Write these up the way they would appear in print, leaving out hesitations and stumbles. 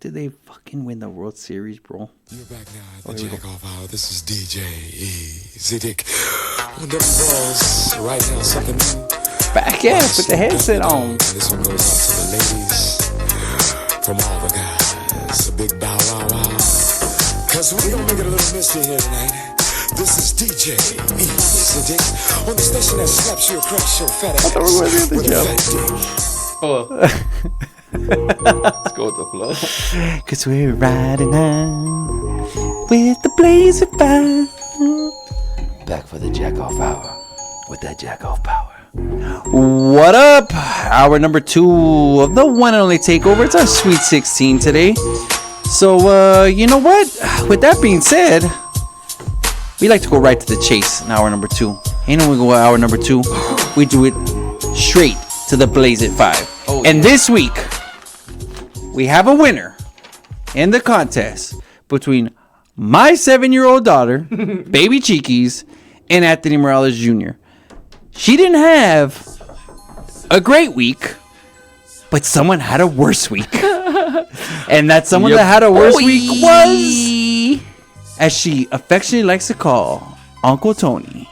did they fucking win the World Series, bro? You're back now at the Jack Off Hour. This is DJ Easy Dick. On them balls right now, something new. Back at it, put the headset on. This one goes out to the ladies from all the guys. A big bow wow wow. Cause we gonna make it a little misty here tonight. This is DJ Easy Dick on the station that slaps you across your fat ass. I thought we were going to with the a fat dick. Let's go with the flow. Cause we're riding on with the blaze of fire. Back for the Jack Off Hour with that Jack Off power. What up? Hour number 2 of the one and only takeover. It's our Sweet 16 today. So, you know what? With that being said, we like to go right to the chase in hour number 2. Ain't no we go hour number 2. We do it straight to the Blaze at 5. Oh, and yeah. this week, we have a winner in the contest between my 7-year-old daughter, Baby Cheekies, and Anthony Morales Jr. She didn't have a great week, but someone had a worse week. And that someone that had a worse week was, as she affectionately likes to call, Uncle Tony.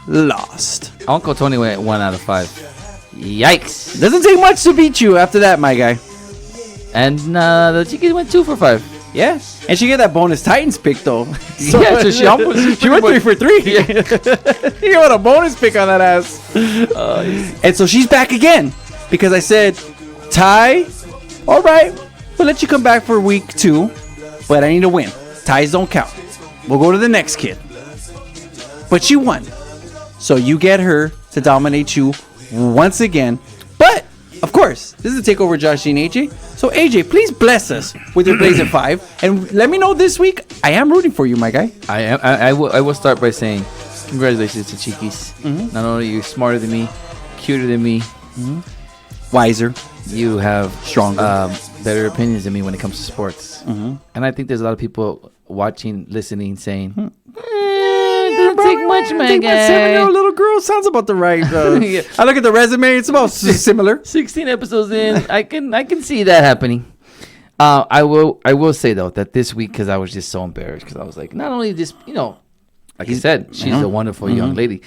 Lost. Uncle Tony went 1 out of 5. Yikes. Doesn't take much to beat you after that, my guy. And the Chiquis went 2 for 5. Yeah. And she got that bonus Titans pick, though. So she almost... She went 3 for 3. Yeah. You got a bonus pick on that ass. And so she's back again. Because I said, Ty, all right, we'll let you come back for week 2. But I need to win. Ties don't count. We'll go to the next kid. But she won. So you get her to dominate you once again. But, of course, this is a takeover, Josh and AJ. So, AJ, please bless us with your Blaze at 5. And let me know this week, I am rooting for you, my guy. I will start by saying congratulations to Chiquis. Mm-hmm. Not only are you smarter than me, cuter than me, Wiser. you have Stronger. better opinions than me when it comes to sports. Mm-hmm. And I think there's a lot of people watching, listening, saying, doesn't take much, my guy. 7-year-old little girl sounds about the right. Yeah. I look at the resume; it's about similar. 16 episodes in, I can see that happening. I will say though that this week, because I was just so embarrassed, because I was like, not only just like you said, she's a wonderful young lady,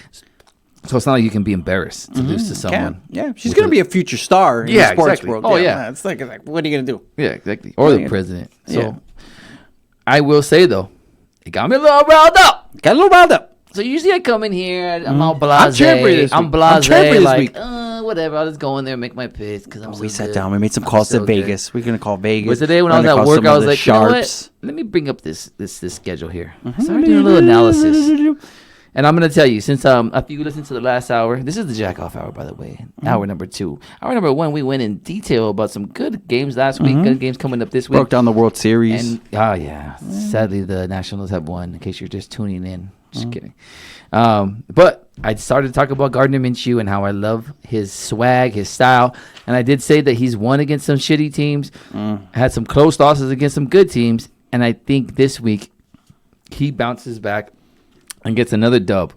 so it's not like you can be embarrassed to lose to someone. Yeah, she's gonna be a future star in the sports world. Oh yeah, it's like what are you gonna do? Yeah, exactly. Or the president. So I will say though, it got me a little riled up. Got a little riled up. So usually I come in here, I'm all blasé. I'm chirpy this week. I'm blasé, like, whatever. I'll just go in there and make my picks because I'm so we sat good. down. We made some calls to Vegas. We're gonna call Vegas. But today when I was at work, I was like, you know what? Let me bring up this schedule here. I started doing a little analysis. And I'm going to tell you, since if you listen to the last hour, this is the Jack Off Hour, by the way, hour number 2. Hour number 1, we went in detail about some good games last week, good games coming up this week. Broke down the World Series. And, sadly, the Nationals have won, in case you're just tuning in. Just kidding. But I started to talk about Gardner Minshew and how I love his swag, his style. And I did say that he's won against some shitty teams, had some close losses against some good teams. And I think this week he bounces back and gets another dub,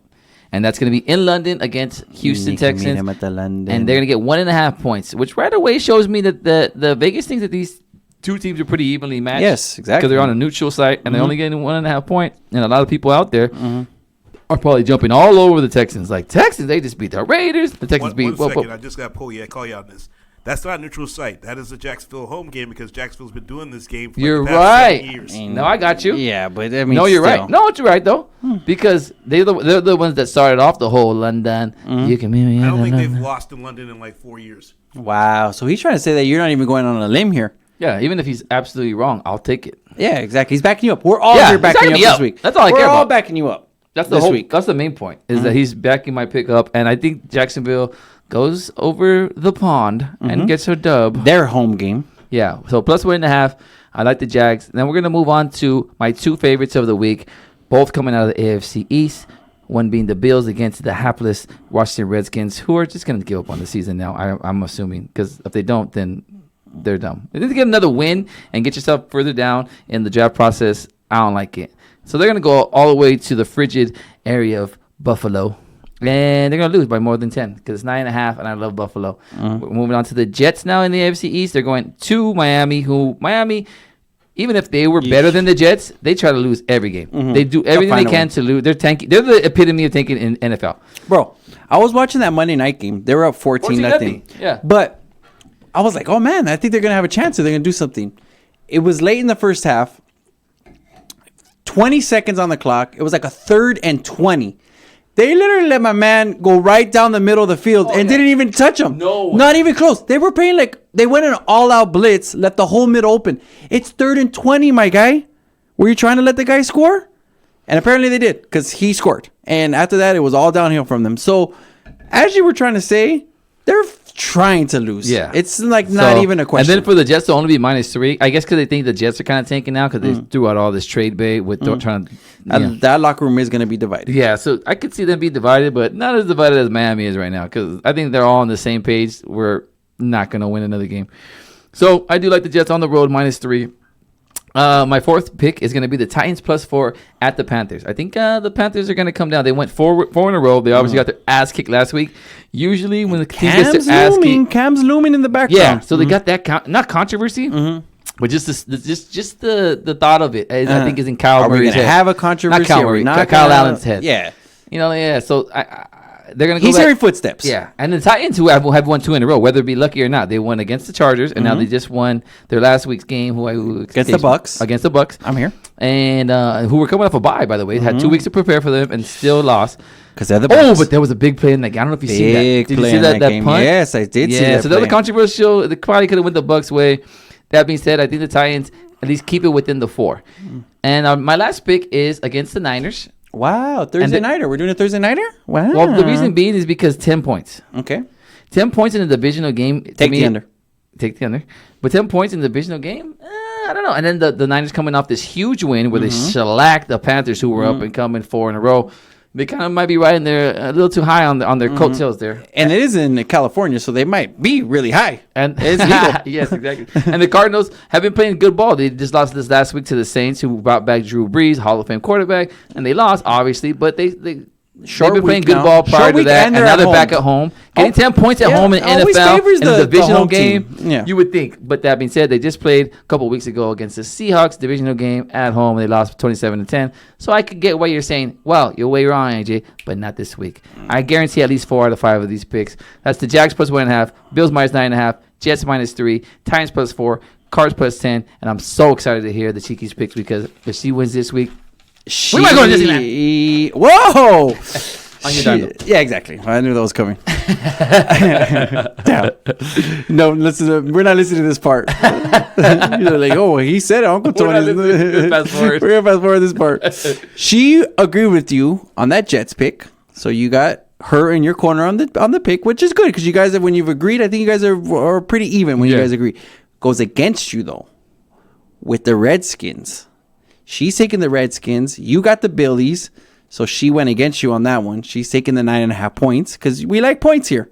and that's going to be in London against Houston Texans. Meet him at the London. And they're going to get 1.5 points, which right away shows me that the Vegas thinks that these two teams are pretty evenly matched. Yes, exactly. Because they're on a neutral site and they're only getting 1.5 points, and a lot of people out there are probably jumping all over the Texans. Like, Texans, they just beat the Raiders. The Texans beat. One second, I just got to call you on this. That's not a neutral site. That is a Jacksonville home game because Jacksonville's been doing this game for You're the past 7 years. No, I got you. Yeah, but I mean, no, you're still. right. No, you're right though, because they're the ones that started off the whole London. You can meet me. I don't think they've lost in London in like 4 years. Wow. So he's trying to say that you're not even going on a limb here. Yeah, even if he's absolutely wrong, I'll take it. Yeah, exactly. He's backing you up. We're all here backing you up this week. That's all I care about. We're all backing you up. That's the whole week. That's the main point, is that he's backing my pick up, and I think Jacksonville goes over the pond and gets her dub. Their home game. Yeah, so plus 1.5. I like the Jags. And then we're going to move on to my 2 favorites of the week, both coming out of the AFC East. One being the Bills against the hapless Washington Redskins, who are just going to give up on the season now, I'm assuming. Because if they don't, then they're dumb. If they get another win and get yourself further down in the draft process, I don't like it. So they're going to go all the way to the frigid area of Buffalo. And they're going to lose by more than 10 because it's 9.5, and I love Buffalo. We're moving on to the Jets now in the AFC East. They're going to Miami, who Miami even if they were better than the Jets, they try to lose every game. They do everything they find a can way. to lose. They're tanking. They're the epitome of tanking in NFL. Bro, I was watching that Monday night game. They were up 14 nothing. Yeah. But I was like, oh man, I think they're gonna have a chance. They're gonna do something. It was late in the first half. 20 seconds on the clock. It was like a 3rd and 20. They literally let my man go right down the middle of the field and didn't even touch him. No. Not even close. They were playing like they went in an all-out blitz, let the whole mid open. It's 3rd and 20, my guy. Were you trying to let the guy score? And apparently they did because he scored. And after that, it was all downhill from them. So, as you were trying to say, they're trying to lose. Yeah. It's like not even a question. And then for the Jets to only be -3, I guess because they think the Jets are kind of tanking now because they threw out all this trade bait with trying to. That locker room is going to be divided. Yeah, so I could see them be divided, but not as divided as Miami is right now because I think they're all on the same page. We're not going to win another game. So I do like the Jets on the road -3. My fourth pick is going to be the Titans +4 at the Panthers. I think the Panthers are going to come down. They went four in a row. They obviously got their ass kicked last week. Usually when the team gets their ass kicked, Cam's looming in the background. yeah. So they got that not controversy, but just the thought of it. I think is in Kyle Are we Murray's going to head. have a controversy? Not Kyle Are we Murray, not Kyle gonna- Allen's head. Yeah. So they're going to go He's back. hearing footsteps. Yeah, and the Titans who have won 2 in a row, whether it be lucky or not, they won against the Chargers, and now they just won their last week's game. Against the Bucks. Against the Bucks. I'm here. And who were coming off a bye, by the way. Had 2 weeks to prepare for them and still lost. Because they're the Oh, Bucks. but there was a big play in that game. I don't know if you see that. Big Did you play see in that game. punt? Yes, I did see that so that was play. controversial. The probably could have went the Bucks' way. That being said, I think the Titans at least keep it within the 4. And my last pick is against the Niners. Wow, Thursday nighter. We're doing a Thursday nighter? Wow. Well, the reason being is because 10 points. Okay. 10 points in a divisional game. to Take me- the under. Take the under. But 10 points in the divisional game? I don't know. And then the Niners coming off this huge win where they shellacked the Panthers who were up and coming 4 in a row. They kind of might be riding there a little too high on their coattails there. And it is in California, so they might be really high. And It's legal. yes, exactly. And the Cardinals have been playing good ball. They just lost this last week to the Saints, who brought back Drew Brees, Hall of Fame quarterback, and they lost obviously, but they've been playing week good now. ball prior Short to week, that, and and they're now at they're back home. at home, getting 10 points at yeah, home in always NFL favors in a the divisional home game. team. Yeah. You would think, but that being said, they just played a couple weeks ago against the Seahawks divisional game at home. They lost 27-10. So I could get why you're saying, well, you're way wrong, AJ, but not this week. I guarantee at least 4 out of 5 of these picks. That's the Jags +1.5, Bills -9.5, Jets -3, Titans +4, Cards +10, and I'm so excited to hear the Cheeky's picks because if she wins this week, we might go to Disneyland. Whoa! On your dime, Yeah, exactly. I knew that was coming. Damn. No, we're not listening to this part. You're like, oh, he said it, Uncle We're not Tony. listening. Fast forward. We're gonna fast forward this part. She agreed with you on that Jets pick, so you got her in your corner on the pick, which is good because you guys, when you've agreed, I think you guys are pretty even when you guys agree. Goes against you though, with the Redskins. She's taking the Redskins. You got the Billies. So she went against you on that one. She's taking the 9.5 points because we like points here.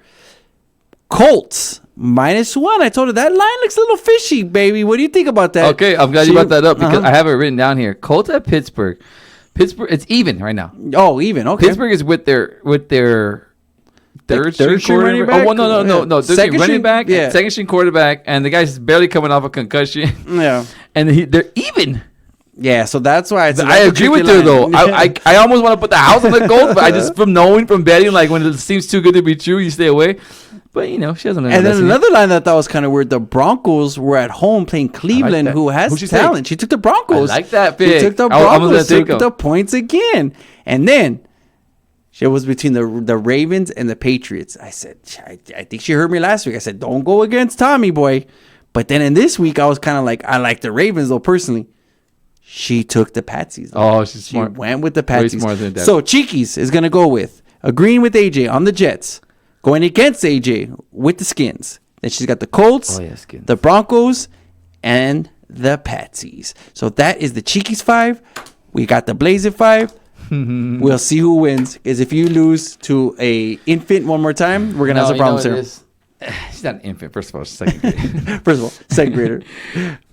Colts -1. I told her that line looks a little fishy, baby. What do you think about that? Okay, I'm glad you brought that up because I have it written down here. Colts at Pittsburgh. Pittsburgh, it's even right now. Oh, even. Okay. Pittsburgh is with their third string string running quarterback. back? Oh, no. Third Second string running string? back, Yeah. second string quarterback, and the guy's barely coming off a concussion. Yeah. And they're even. Yeah, so that's why I agree with her though. I almost want to put the house on the Colts, but I just from betting, like when it seems too good to be true, you stay away. But she hasn't learned. And then another line that I thought was kind of weird. The Broncos were at home playing Cleveland, that. who has Who'd you talent. take? She took the Broncos. I like that She pick. took the I was gonna Broncos. take Took them. the points again. And then it was between the Ravens and the Patriots. I said, I think she heard me last week. I said, don't go against Tommy, boy. But then in this week, I was kind of like, I like the Ravens though personally. She took the Patsies. Oh, she's She smart. went with the Way Patsies. smarter than that. So Cheekies is going to go with agreeing with AJ on the Jets, going against AJ with the Skins. Then she's got the Colts, Oh, yeah, Skins. the Broncos, and the Patsies. So that is the Cheekies 5. We got the Blaze at 5. We'll see who wins. Because if you lose to a infant one more time, we're going to have some problems here. She's not an infant, first of all. She's second grade. First of all, second grader.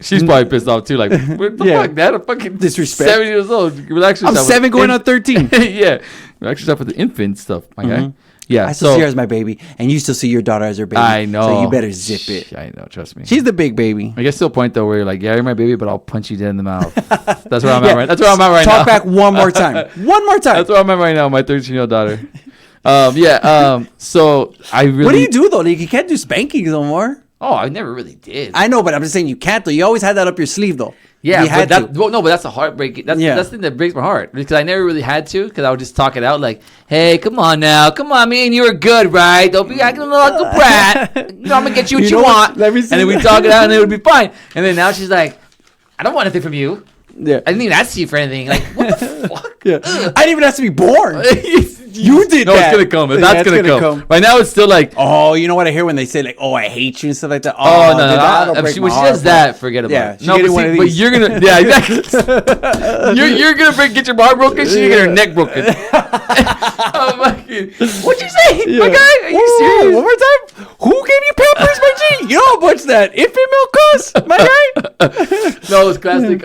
She's probably pissed off too. Like, what the Yeah. fuck, Dad? I'm fucking Disrespect. 7 years old. Relax I'm yourself. 7 going on 13. Yeah. Relax yourself with the infant stuff, my guy. Yeah, I still see her as my baby, and you still see your daughter as her baby. I know. So you better zip it. I know. Trust me. She's the big baby. I guess to a point though where you're like, yeah, you're my baby, but I'll punch you dead in the mouth. That's where I'm at right. That's where I'm at right now. Talk back one more time. One more time. That's where I'm at right now. My 13-year-old daughter. So I really. What do you do though? Like, you can't do spankings no more. Oh, I never really did. I know, but I'm just saying you can't though. You always had that up your sleeve though. Yeah, you had but to. no, but that's a heartbreak. That's the thing that breaks my heart because I never really had to because I would just talk it out like, "Hey, come on now, come on, me and you are good, right? Don't be acting like a brat. I'm gonna get you what you want." Let me see. And then we talk it out, and it would be fine. And then now she's like, "I don't want anything from you. Yeah. I didn't even ask you for anything. Like, what the fuck? Yeah. I didn't even have to be born. You did No, that. it's gonna come. That's gonna come. Right now, it's still like, oh, you know what I hear when they say like, "Oh, I hate you" and stuff like that. oh no, that'll if break she, my when she heart, does bro. that, forget about Yeah, it. she's No, getting one of but these. you're gonna, yeah, exactly. you're gonna get your heart broken. She's gonna get her neck broken. Oh my God. What'd you say, my guy? Are you serious? One more time. Who gave you Pampers, my G? You know how much that infant milk costs, my guy? No, it's classic.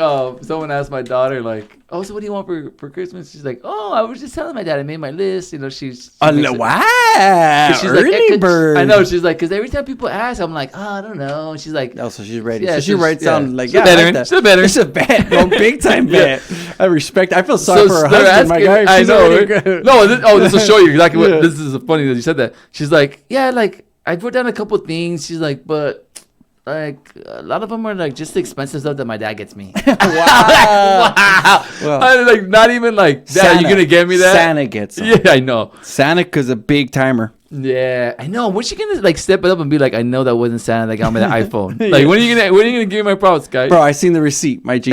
Someone asked my daughter, like, "Oh, so what do you want for Christmas?" She's like, "Oh, I was just telling my dad I made my list." You know, she's wow, she's early like, bird. I know. She's like, because every time people ask, I'm like, "Oh, I don't know." And she's like, Oh, so she's ready. Yeah, so she writes down like, she's a yeah, veteran. I like that. She's a veteran. It's a bet, bro, big time bet. I respect. I feel sorry for her they're husband, my guy. I She's know. already Right? good. No, this will show you exactly what. Yeah. This is funny that you said that. She's like, yeah, like I wrote down a couple things. She's like, but like a lot of them are like just the expensive stuff that my dad gets me. Wow. Wow. Well, I was like, not even like, Dad, are you gonna get me that? Santa gets them. Yeah, I know. Santa's a big timer. Yeah, I know. When's she gonna like step it up and be like, I know that wasn't Santa that got me the iPhone. Like, when are you gonna give me my props, guys? Bro, I seen the receipt, my G.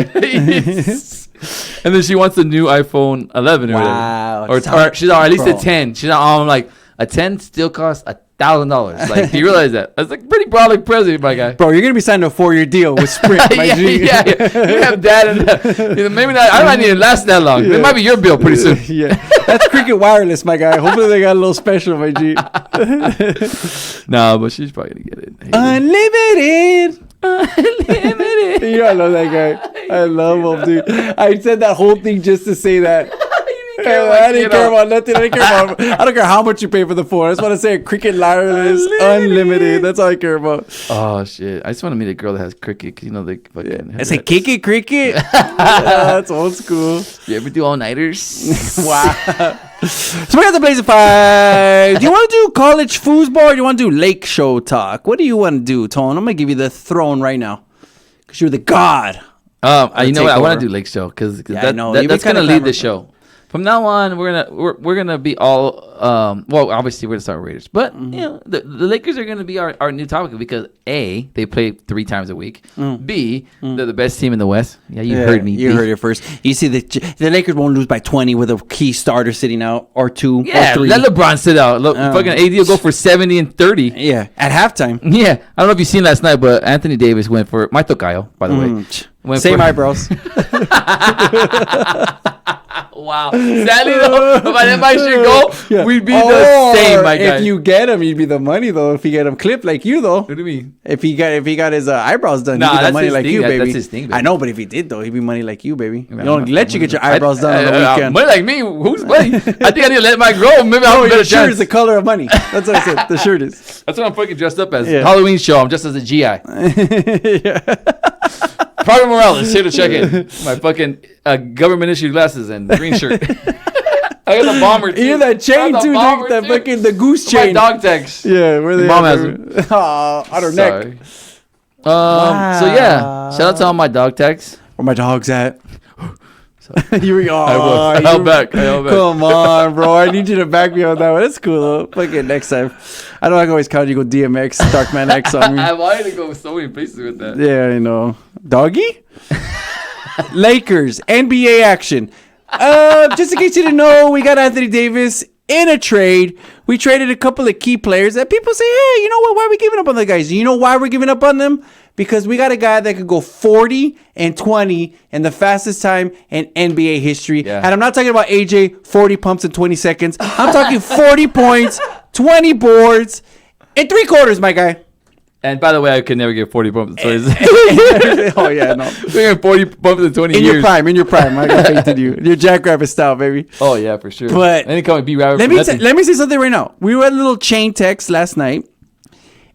And then she wants the new iPhone 11 or Wow, whatever. Or she's at least a 10. She's not. I'm like, a 10 still costs $1,000. Like, do you realize that? That's like pretty broad like present, my guy. Bro, you're gonna be signing a 4-year deal with Sprint, my yeah, G. yeah. You have that and maybe not. I don't need it last that long. It might be your bill pretty soon. Yeah, that's Cricket Wireless, my guy. Hopefully they got a little special, my G. No, but she's probably gonna get it. Unlimited. Unlimited. Yeah, I love that guy. I love him, dude. I said that whole thing just to say that. I didn't care about nothing. I don't care how much you pay for the phone. I just want to say Cricket Wireless Unlimited. That's all I care about. Oh shit! I just want to meet a girl that has cricket. 'Cause, you know, they fucking. I say kick it, cricket. That's old school. You ever do all nighters? Wow. So we got the Blazer 5. Do you want to do college foosball or do you want to do lake show talk? What do you want to do, Tone? I'm going to give you the throne right now. Because you're the god. You know what? I want to do Lake Show because I know. that's gonna kinda lead the clever. show. From now on, we're gonna be all well. Obviously, we're gonna start with Raiders, but you know the Lakers are gonna be our new topic because A, they play 3 times a week. B, they're the best team in the West. Yeah, you heard me. You heard it first. You see, the Lakers won't lose by 20 with a key starter sitting out or 2 Yeah, or 3. let LeBron sit out. Look, fucking AD will go for 70 and 30. Yeah, at halftime. Yeah, I don't know if you've seen last night, but Anthony Davis went for my tocayo, by the way. Same eyebrows. Wow. Sadly, though, if I didn't buy shit go, we'd be the same, my guy. If you get him, you'd be the money, though. If you get him clipped like you, though. What do you mean? If he got his eyebrows done, Nah, he'd be the that's money his like thing. you, That's baby. his thing, baby. I know, but if he did, though, he'd be money like you, baby. Yeah, You don't let you get your eyebrows done on the weekend. Money like me? Who's money? I think I need to let mine grow. Maybe I'll have a better Your shirt chance. is the color of money. That's what I said. The shirt is. That's what I'm fucking dressed up as. Yeah. Halloween show. I'm just as a GI. Private Morales here to check in. My fucking government issued glasses and green shirt. I got the bomber too. You that chain I got the too, bomber, Nick. That too. fucking the goose My chain. dog tags. Yeah, where they Mom at, has baby? on her neck. So yeah, shout out to all my dog tags. Where my dog's at? You were, I held back. Come on, bro. I need you to back me on that one. That's cool, though. Fucking next time. I know I can always count you go DMX, Darkman X on me. I wanted to go so many places with that. Yeah, I know. Doggy? Lakers, NBA action. Just in case you didn't know, we got Anthony Davis in a trade. We traded a couple of key players that people say, hey, you know what? Why are we giving up on the guys? You know why we're giving up on them? Because we got a guy that could go 40 and 20 in the fastest time in NBA history. Yeah. And I'm not talking about AJ, 40 pumps in 20 seconds. I'm talking 40 points, 20 boards, in 3 quarters, my guy. And by the way, I could never get 40 bumps and 20. Oh yeah, no. We're getting 40 bumps in 20 In years. your prime. I got faith in you. Your Jackrabbit style, baby. Oh yeah, for sure. But and they call me B-Rabbit. Let me say something right now. We read a little chain text last night,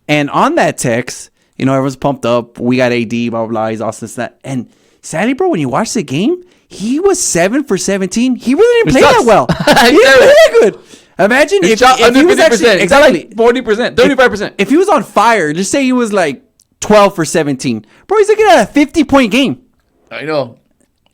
and on that text, you know, everyone's pumped up. We got AD, blah blah blah. He's awesome, that. And sadly, bro, when you watch the game, he was 7 for 17. He really didn't play that well. He didn't play that good. Imagine if he was actually exactly 40%, 35%. If he was on fire, just say he was like 12 for 17, bro. He's looking at a 50-point game. I know.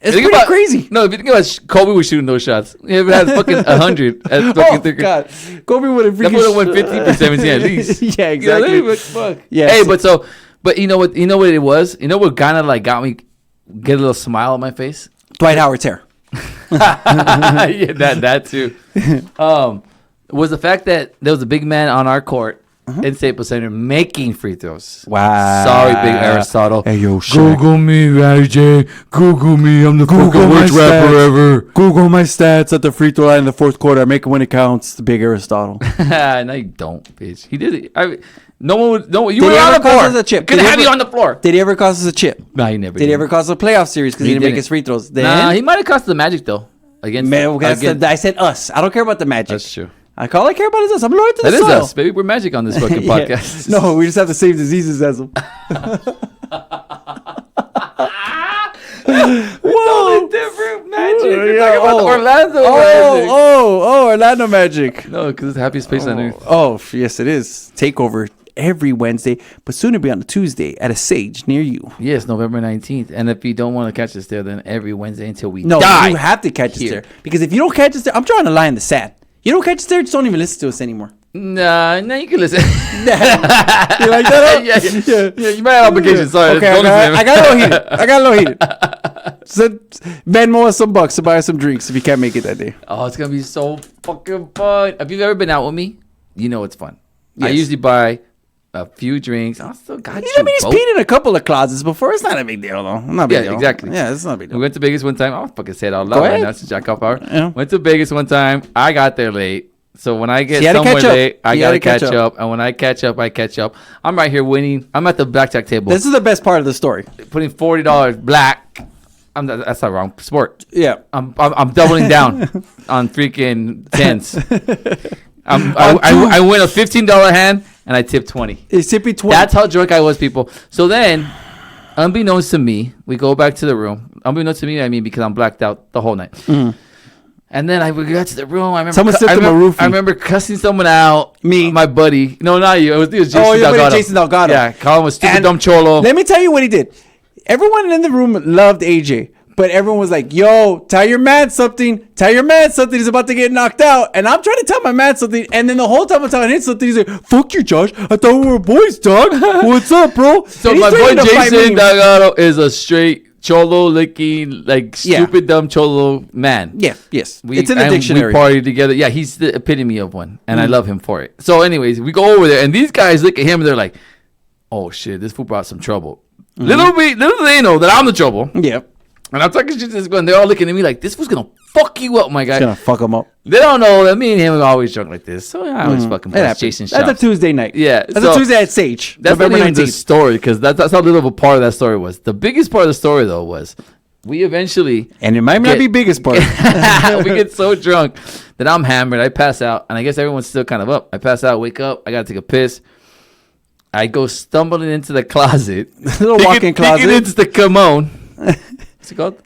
It's pretty crazy. No, if you think about Kobe was shooting those shots, he had fucking 100. Oh God, Kobe would have won 50 for 17 at least. Yeah, exactly. You know, fuck. Yeah. Hey, but you know what? You know what it was? You know what kind of like got me get a little smile on my face? Dwight Howard's hair. Yeah, that too. Was the fact that there was a big man on our court in Staples Center making free throws. Wow. Sorry, big Aristotle. Hey, yo, Shaq. Google me, AJ. Google me. I'm the fucking worst rapper ever. Google my stats at the free throw line in the fourth quarter. I make it when it counts. The big Aristotle. No, you don't, bitch. He did it. No one would. No, you Did were he on ever the floor. cause us a chip? Could Did he have ever- you on the floor. Did he ever cost us a chip? No, he never Did he ever cost us a playoff series because he didn't make his free throws? Then, Nah, he might have cost the Magic though. Against I said us. I don't care about the Magic. That's true. All I care about is us. I'm loyal to the That is soil. us, baby. We're Magic on this fucking Yeah. podcast. No, we just have the same diseases as them. Whoa, different Magic. You're Yeah, talking about the Orlando Magic. Orlando Magic. No, because it's the happiest place on earth. Oh, yes, it is. Takeover every Wednesday, but soon to be on a Tuesday at a Sage near you. Yes, November 19th. And if you don't want to catch us there, then every Wednesday until we No, die. you have to catch us here. there. Because if you don't catch us there, I'm drawing a line in the sand. You don't catch us there, just don't even listen to us anymore. Nah, you can listen. You like that? Yeah, you might have obligations. Sorry. Okay, don't listen to him. I got a little heated. So Venmo us some bucks to buy us some drinks if you can't make it that day. Oh, it's going to be so fucking fun. If you've ever been out with me, you know it's fun. I Yes. usually buy a few drinks. I still got you. I mean, he's peed in a couple of closets before. It's not a big deal, though. Not a big Yeah, deal. exactly. Yeah, it's not a big We deal. went to Vegas one time. I'll fucking say it out Go loud right ahead. now. It's a jack off hour. Yeah. Went to Vegas one time. I got there late. So when I get So you had to somewhere catch up. late, I You got to had to catch catch up. And when I catch up, I catch up. I'm right here winning. I'm at the blackjack table. This is the best part of the story. Putting $40 black. That's not wrong. Sport. Yeah. I'm doubling down on freaking tens. I win a $15 hand and I tip 20. It's tippy 20. That's how drunk I was, people. So then, unbeknownst to me, we go back to the room. Unbeknownst to me, I mean, because I'm blacked out the whole night. And then we got to the room. I remember Someone sipped him a roofie. I remember cussing someone out. Me. My buddy. No, not you. It was Jason Oh, your buddy Delgado. Jason Delgado. Yeah, call him a stupid And dumb cholo. Let me tell you what he did. Everyone in the room loved AJ, but everyone was like, yo, tell your man something. Tell your man something. He's about to get knocked out. And I'm trying to tell my man something. And then the whole time I'm telling him something, he's like, fuck you, Josh. I thought we were boys, dog. What's up, bro? So And he's my boy threatening to fight Jason me. Delgado is a straight cholo licking, like Yeah. stupid dumb cholo man. Yeah, yes. It's in the and dictionary. We partied together. Yeah, he's the epitome of one, and I love him for it. So, anyways, we go over there, and these guys look at him, and they're like, "Oh shit, this fool brought some trouble." Little do they know that I'm the trouble, Yeah. and I'm talking shit to this guy, and they're all looking at me like, "This was gonna fuck you up, my guy." It's going to fuck him up. They don't know that me and him are always drunk like this, so I always fucking It bust happens. Jason That's a shots. Tuesday night. Yeah, That's so- a Tuesday at Sage. That's November not even the 19th. story, because that's how little of a part of that story was. The biggest part of the story though was we eventually And it might not get- be biggest part. we get so drunk that I'm hammered. I pass out, and I guess everyone's still kind of up. I pass out, wake up. I gotta take a piss. I go stumbling into the closet. Little walk-in closet. Thinking it's the commode. What's it called?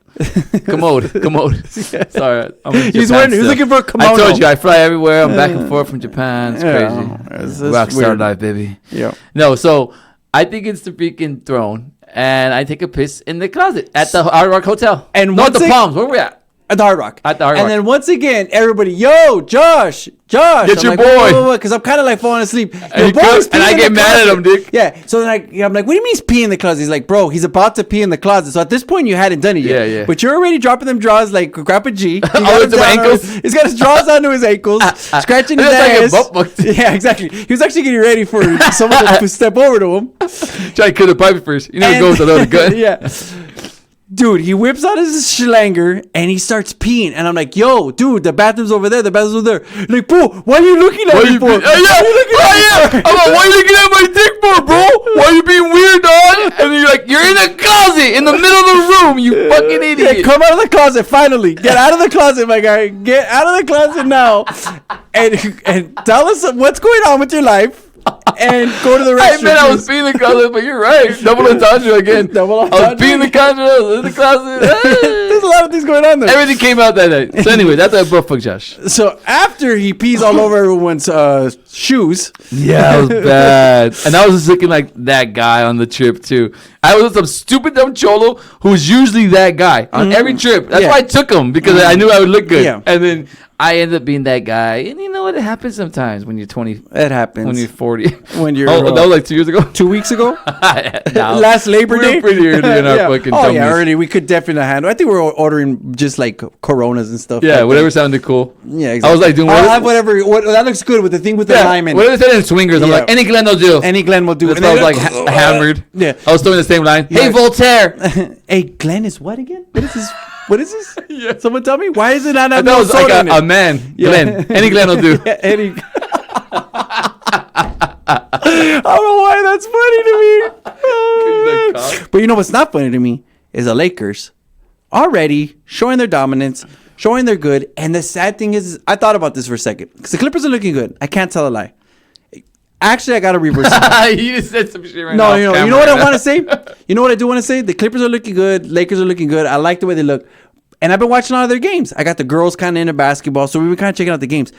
Commode. Sorry, I'm in He's Japan wearing. He's still. looking for a kimono. I told you I fly everywhere. I'm back and forth from Japan. It's Yeah, crazy. it's Rockstar weird. life, baby. Yeah. No, so I think it's the freaking throne, and I take a piss in the closet at the Hard Rock Hotel. And no, at once the it- Palms. Where we at? At the Hard Rock. At the Hard And Rock. then once again, everybody, yo, Josh. Get your I'm boy. Because I'm kind of like falling asleep. And he comes- and I get mad at him, Dick. Yeah. So then I'm like, what do you mean he's peeing in the closet? He's like, bro, he's about to pee in the closet. So at this point, you hadn't done it yet. Yeah, yeah. But you're already dropping them draws like Grandpa G. He got Oh, him to my down on ankles? his- He's got his draws onto his ankles, scratching his It's like a ass. butt book. Yeah, exactly. He was actually getting ready for someone to step over to him. Try to kill the pipe first. You never And- go with a loaded gun. Yeah. Dude, he whips out his schlanger and he starts peeing. And I'm like, yo, dude, the bathroom's over there. The bathroom's over there. Like, bro, why are you looking at me for? I'm like, why are you looking at my dick for, bro? Why are you being weird, dog? And you're like, you're in a closet in the middle of the room, you fucking idiot. Yeah, come out of the closet, finally. Get out of the closet, my guy. Get out of the closet now. And tell us what's going on with your life. And go to the restroom. I meant I was peeing the closet, but you're right. Double entendre again. Double I was entendre. peeing the closet, I was in the closet. There's a lot of things going on there. Everything came out that night. So anyway, that's a butt fuck Josh. So after he pees all over everyone's shoes. Yeah, it was bad. And I was just looking like that guy on the trip too. I was with some stupid dumb cholo who's usually that guy on every trip. That's why I took him, because I knew I would look good. Yeah. And then I ended up being that guy. And you know what? It happens sometimes when you're 20. It happens. When you're 40. When you're... that was like 2 years ago? 2 weeks ago? No. Last Labor Day? We were pretty early in our fucking Oh, tummies. yeah, already. We could definitely handle. I think we were ordering just like Coronas and stuff. Yeah, like whatever that. sounded cool. Yeah, exactly. I was like doing I'll have whatever. That looks good with the thing with the lime in it. Whatever said in swingers. I'm Yeah. like, any Glen will do. Any Glenn will do. That's And why I was then- like hammered. Yeah. I was throwing the same line. Yeah. Hey, Voltaire. Hey, Glenn is what again? What is this? What is this? Yeah. Someone tell me. Why is it not? That was like a man. Yeah. Glenn. Any Glen will do. Yeah, any. I don't know why that's funny to me. Oh, man. But you know what's not funny to me is the Lakers already showing their dominance, showing they're good. And the sad thing is, I thought about this for a second because the Clippers are looking good. I can't tell a lie. Actually, I got to reverse it. You just said some shit right No, now. you know what I want to say? You know what I do want to say? The Clippers are looking good. Lakers are looking good. I like the way they look. And I've been watching a lot of their games. I got the girls kind of into basketball, so we've been kind of checking out the games.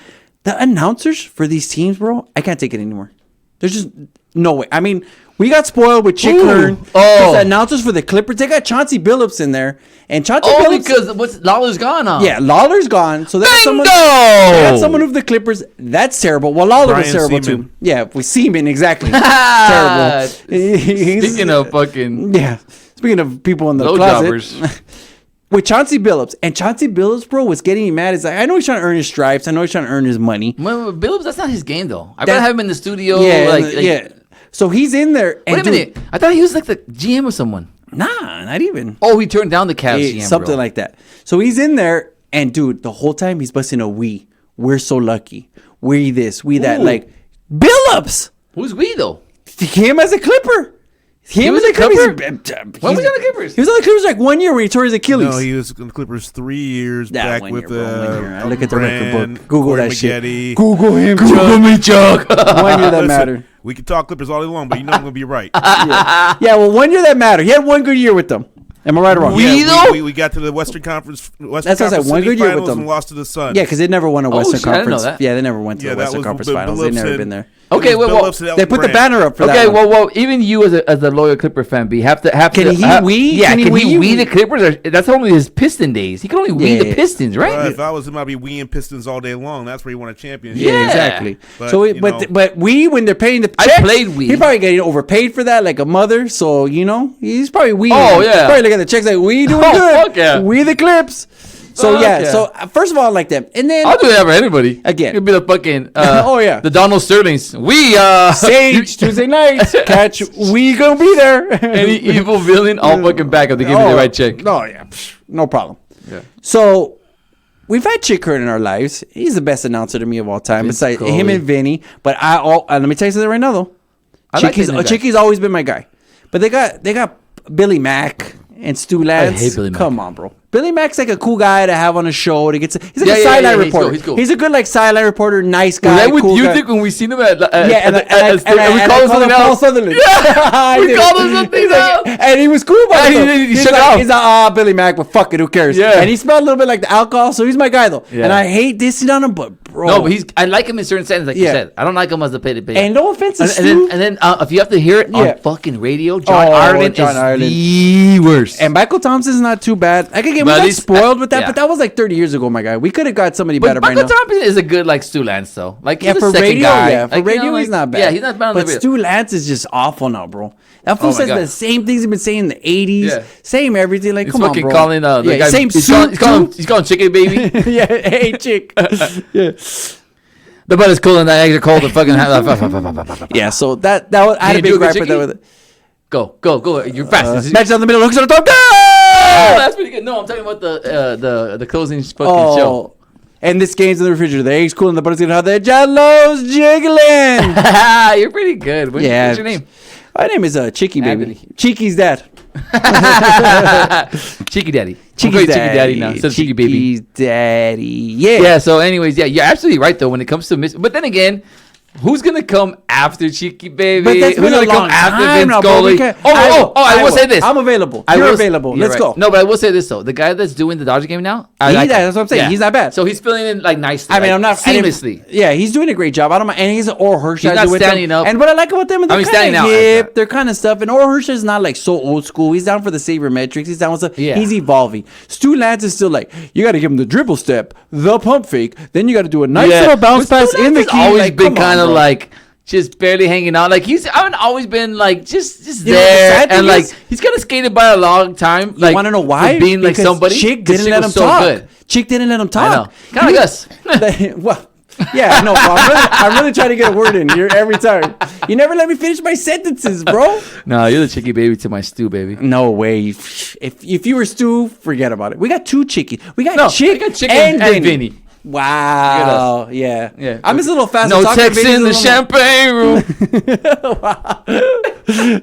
The announcers for these teams, bro, I can't take it anymore. There's just no way. I mean, we got spoiled with Chick Hearn. Oh. The announcers for the Clippers, they got Chauncey Billups in there. And Chauncey Oh, Billups... because Lawler's gone, huh? Yeah, Lawler's gone. So that's someone. Bingo! That's someone of the Clippers. That's terrible. Well, Lawler was Brian terrible Seaman. too. Yeah, with Seaman, exactly. Terrible. Speaking of fucking Yeah. Speaking of people in the low closet. jobbers. With Chauncey Billups. And Chauncey Billups, bro, was getting me mad. It's like, I know he's trying to earn his stripes. I know he's trying to earn his money. Well, Billups, that's not his game, though. I'd That- rather have him in the studio. Yeah, like, yeah. So he's in there. And Wait a minute. I thought he was like the GM or someone. Nah, not even. Oh, he turned down the Cavs GM, Something bro. like that. So he's in there, and dude, the whole time he's busting a we. We're so lucky. We this, we that. Ooh. Like, Billups! Who's we, though? Him as a Clipper. Him was as a Clipper? When When was he on the Clippers? He was on the Clippers like 1 year when he tore his Achilles. No, he was in the Clippers 3 years Yeah, back 1 with year, bro, 1 year. I look at the Brand, record book. Google Corey that shit. Maggette. Google him. Google me, Chuck. 1 year that Listen, mattered. We can talk Clippers all day long, but you know I'm gonna be right. Yeah, well, 1 year that mattered. He had 1 good year with them. Am I right or wrong? We- We got to the Western Conference. That's what I said, Conference 1 good year with semifinals them. and lost to the Suns. Yeah, because they never won a Western shit, I didn't know Conference. that. Yeah, they never went to Yeah, the that Western was Conference Bill Finals. Billups They've never and- been there. Okay, well, Billups and They Elton put the Brand. banner up for Okay, that one. well, even you as a loyal Clipper fan, B, have to Can he we? Yeah, Can can he he we? we the Clippers? Or, that's only his Piston days. He can only we Yeah. the Pistons, right? If I was him, I'd be weeing Pistons all day long. That's where he won a championship. Yeah, Yeah. exactly. But, So, you know. but we, when they're paying the I checks, played Wii. He probably getting overpaid for that, like a mother. So he's probably we. Oh, He's yeah. probably looking at the checks like we doing Oh, good. fuck yeah. We the Clips. So Fuck yeah. yeah. So first of all, I like them, and then I'll do that for anybody. Again. It'll be the fucking Oh, yeah. the Donald Sterlings. We Sage Tuesday nights catch. We gonna be there. any evil villain, I'll fucking back up to give me the right check. Oh yeah, no problem. Yeah. So we've had Chick Hearn in our lives. He's the best announcer to me of all time, besides Physically. him and Vinny. But let me tell you something right now though. I like Vinny guy. Chicky's always been my guy. But they got Billy Mack and Stu Lance. hate Billy Mack. Come on, bro. Billy Mack's like a cool guy to have on a show. He's like Yeah, a yeah, sideline yeah, he's reporter. cool, he's cool. He's a good like sideline reporter, nice guy. Was that with cool you, guy. Dick, when we seen him at Yeah, and we I called him called something Paul else? Sutherland. Yeah, we did. called him something He's like- else. and he was cool about Yeah, it. he He's shook like, off. he's like, Billy Mack, but fuck it, who cares? Yeah. And he smelled a little bit like the alcohol, so he's my guy though. Yeah. And I hate dissing on him, but bro, No, but I like him in certain settings, like you Yeah. said. I don't like him as the pay to pay. and no offense to And Stu. then if you have to hear it Yeah. on fucking radio, John Oh, Ireland John is Ireland. the worst. And Michael Thompson's not too bad. I could get we But at got least- spoiled with that, yeah. but that was like 30 years ago, my guy. We could have got somebody But better by Michael now. Thompson is a good like Stu Lance though. Like he's Yeah, a for second radio, guy. yeah. For Like, you radio, know, he's not bad. Yeah, he's not bad on but the radio. Stu Lance is just awful now, bro. That fool Oh my says God. the same things he's been saying in the 80s. Yeah. Same everything. Like, He's come on, fucking bro. calling the yeah, guy. same he's suit. calling chicken baby. Yeah, hey, chick. Yeah. The butt is cool and the eggs are cold. The fucking Yeah, so that was, I had Can a you big do a gripe good with that. chicken? With it. Go. You're fast. Matches on the middle. Hooks on the top. Oh, that's pretty good. No, I'm talking about the closing fucking show. And this game's in the refrigerator. The eggs cool and the butter's gonna have the jellos jiggling. You're pretty good. What's your name? My name is Chicky Baby. Anthony. Cheeky's dad. Cheeky Daddy. Cheeky's Daddy now. Instead of Cheeky Baby. Cheeky's daddy. Yeah. Yeah. So, anyways, yeah, you're absolutely right though when it comes to but then again. Who's gonna come after Cheeky Baby? But that's Who's been a gonna come long after time Vince now, bro. Scully? I will say this. I'm available. You're available. Let's go. No, but I will say this though. The guy that's doing the Dodger game now, That's what I'm saying. Yeah. He's not bad. So he's filling in like nicely. I mean, I'm not seamlessly. Yeah, he's doing a great job. I don't mind. And he's an Or Hirsch. He's not standing up. And what I like about them is they're standing kind out of like hip. that. They're kind of stuff. And Or Hirsch is not like so old school. He's down for the sabermetrics. He's down with stuff. Yeah. He's evolving. Stu Lance is still like, you got to give him the dribble step, the pump fake. Then you got to do a nice little bounce pass in the key. Always like, been come kind on, of bro. like. Just barely hanging out. Like I haven't always been like just You know, the there, sad thing and like is- he's kind of skated by a long time. Like, You want to know why? for being like Because somebody. Chick 'Cause didn't Chick let him was so talk. good. Chick didn't let him talk. I know. Kind of like us. Well, yeah, I know. Bro. I'm really trying to get a word in here every time. You never let me finish my sentences, bro. No, you're the Chicky Baby to my Stu Baby. No way. If you were Stu, forget about it. We got two Chickies. We got Chick, Chick and and Vinny. Vinny. Wow. Yeah. Yeah. I'm just a little fast. No sex in the champagne room.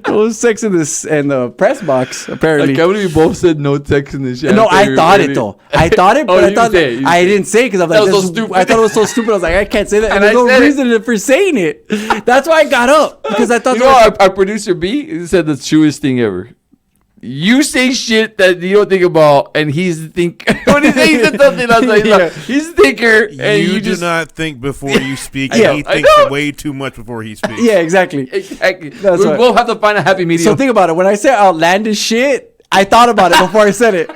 No sex in this and the press box. Apparently. I can't believe we both said no sex in the champagne No, I room. thought it though. I thought it, but I you thought did, you I did. didn't say it because I'm like, That was so this is- stupid. I thought it was so stupid. I was like, I can't say that. And And there's I no said it. reason for saying it. That's why I got up because I thought. You know, our producer B said the truest thing ever. You say shit that you don't think about, and he's think. What did he say? He said something. I was like, Yeah. he's a thinker, and You you do just not think before you speak. Yeah, and he I thinks know. way too much before he speaks. yeah, exactly. exactly. That's We right. both have to find a happy medium. So think about it. When I say outlandish shit, I thought about it before I said it.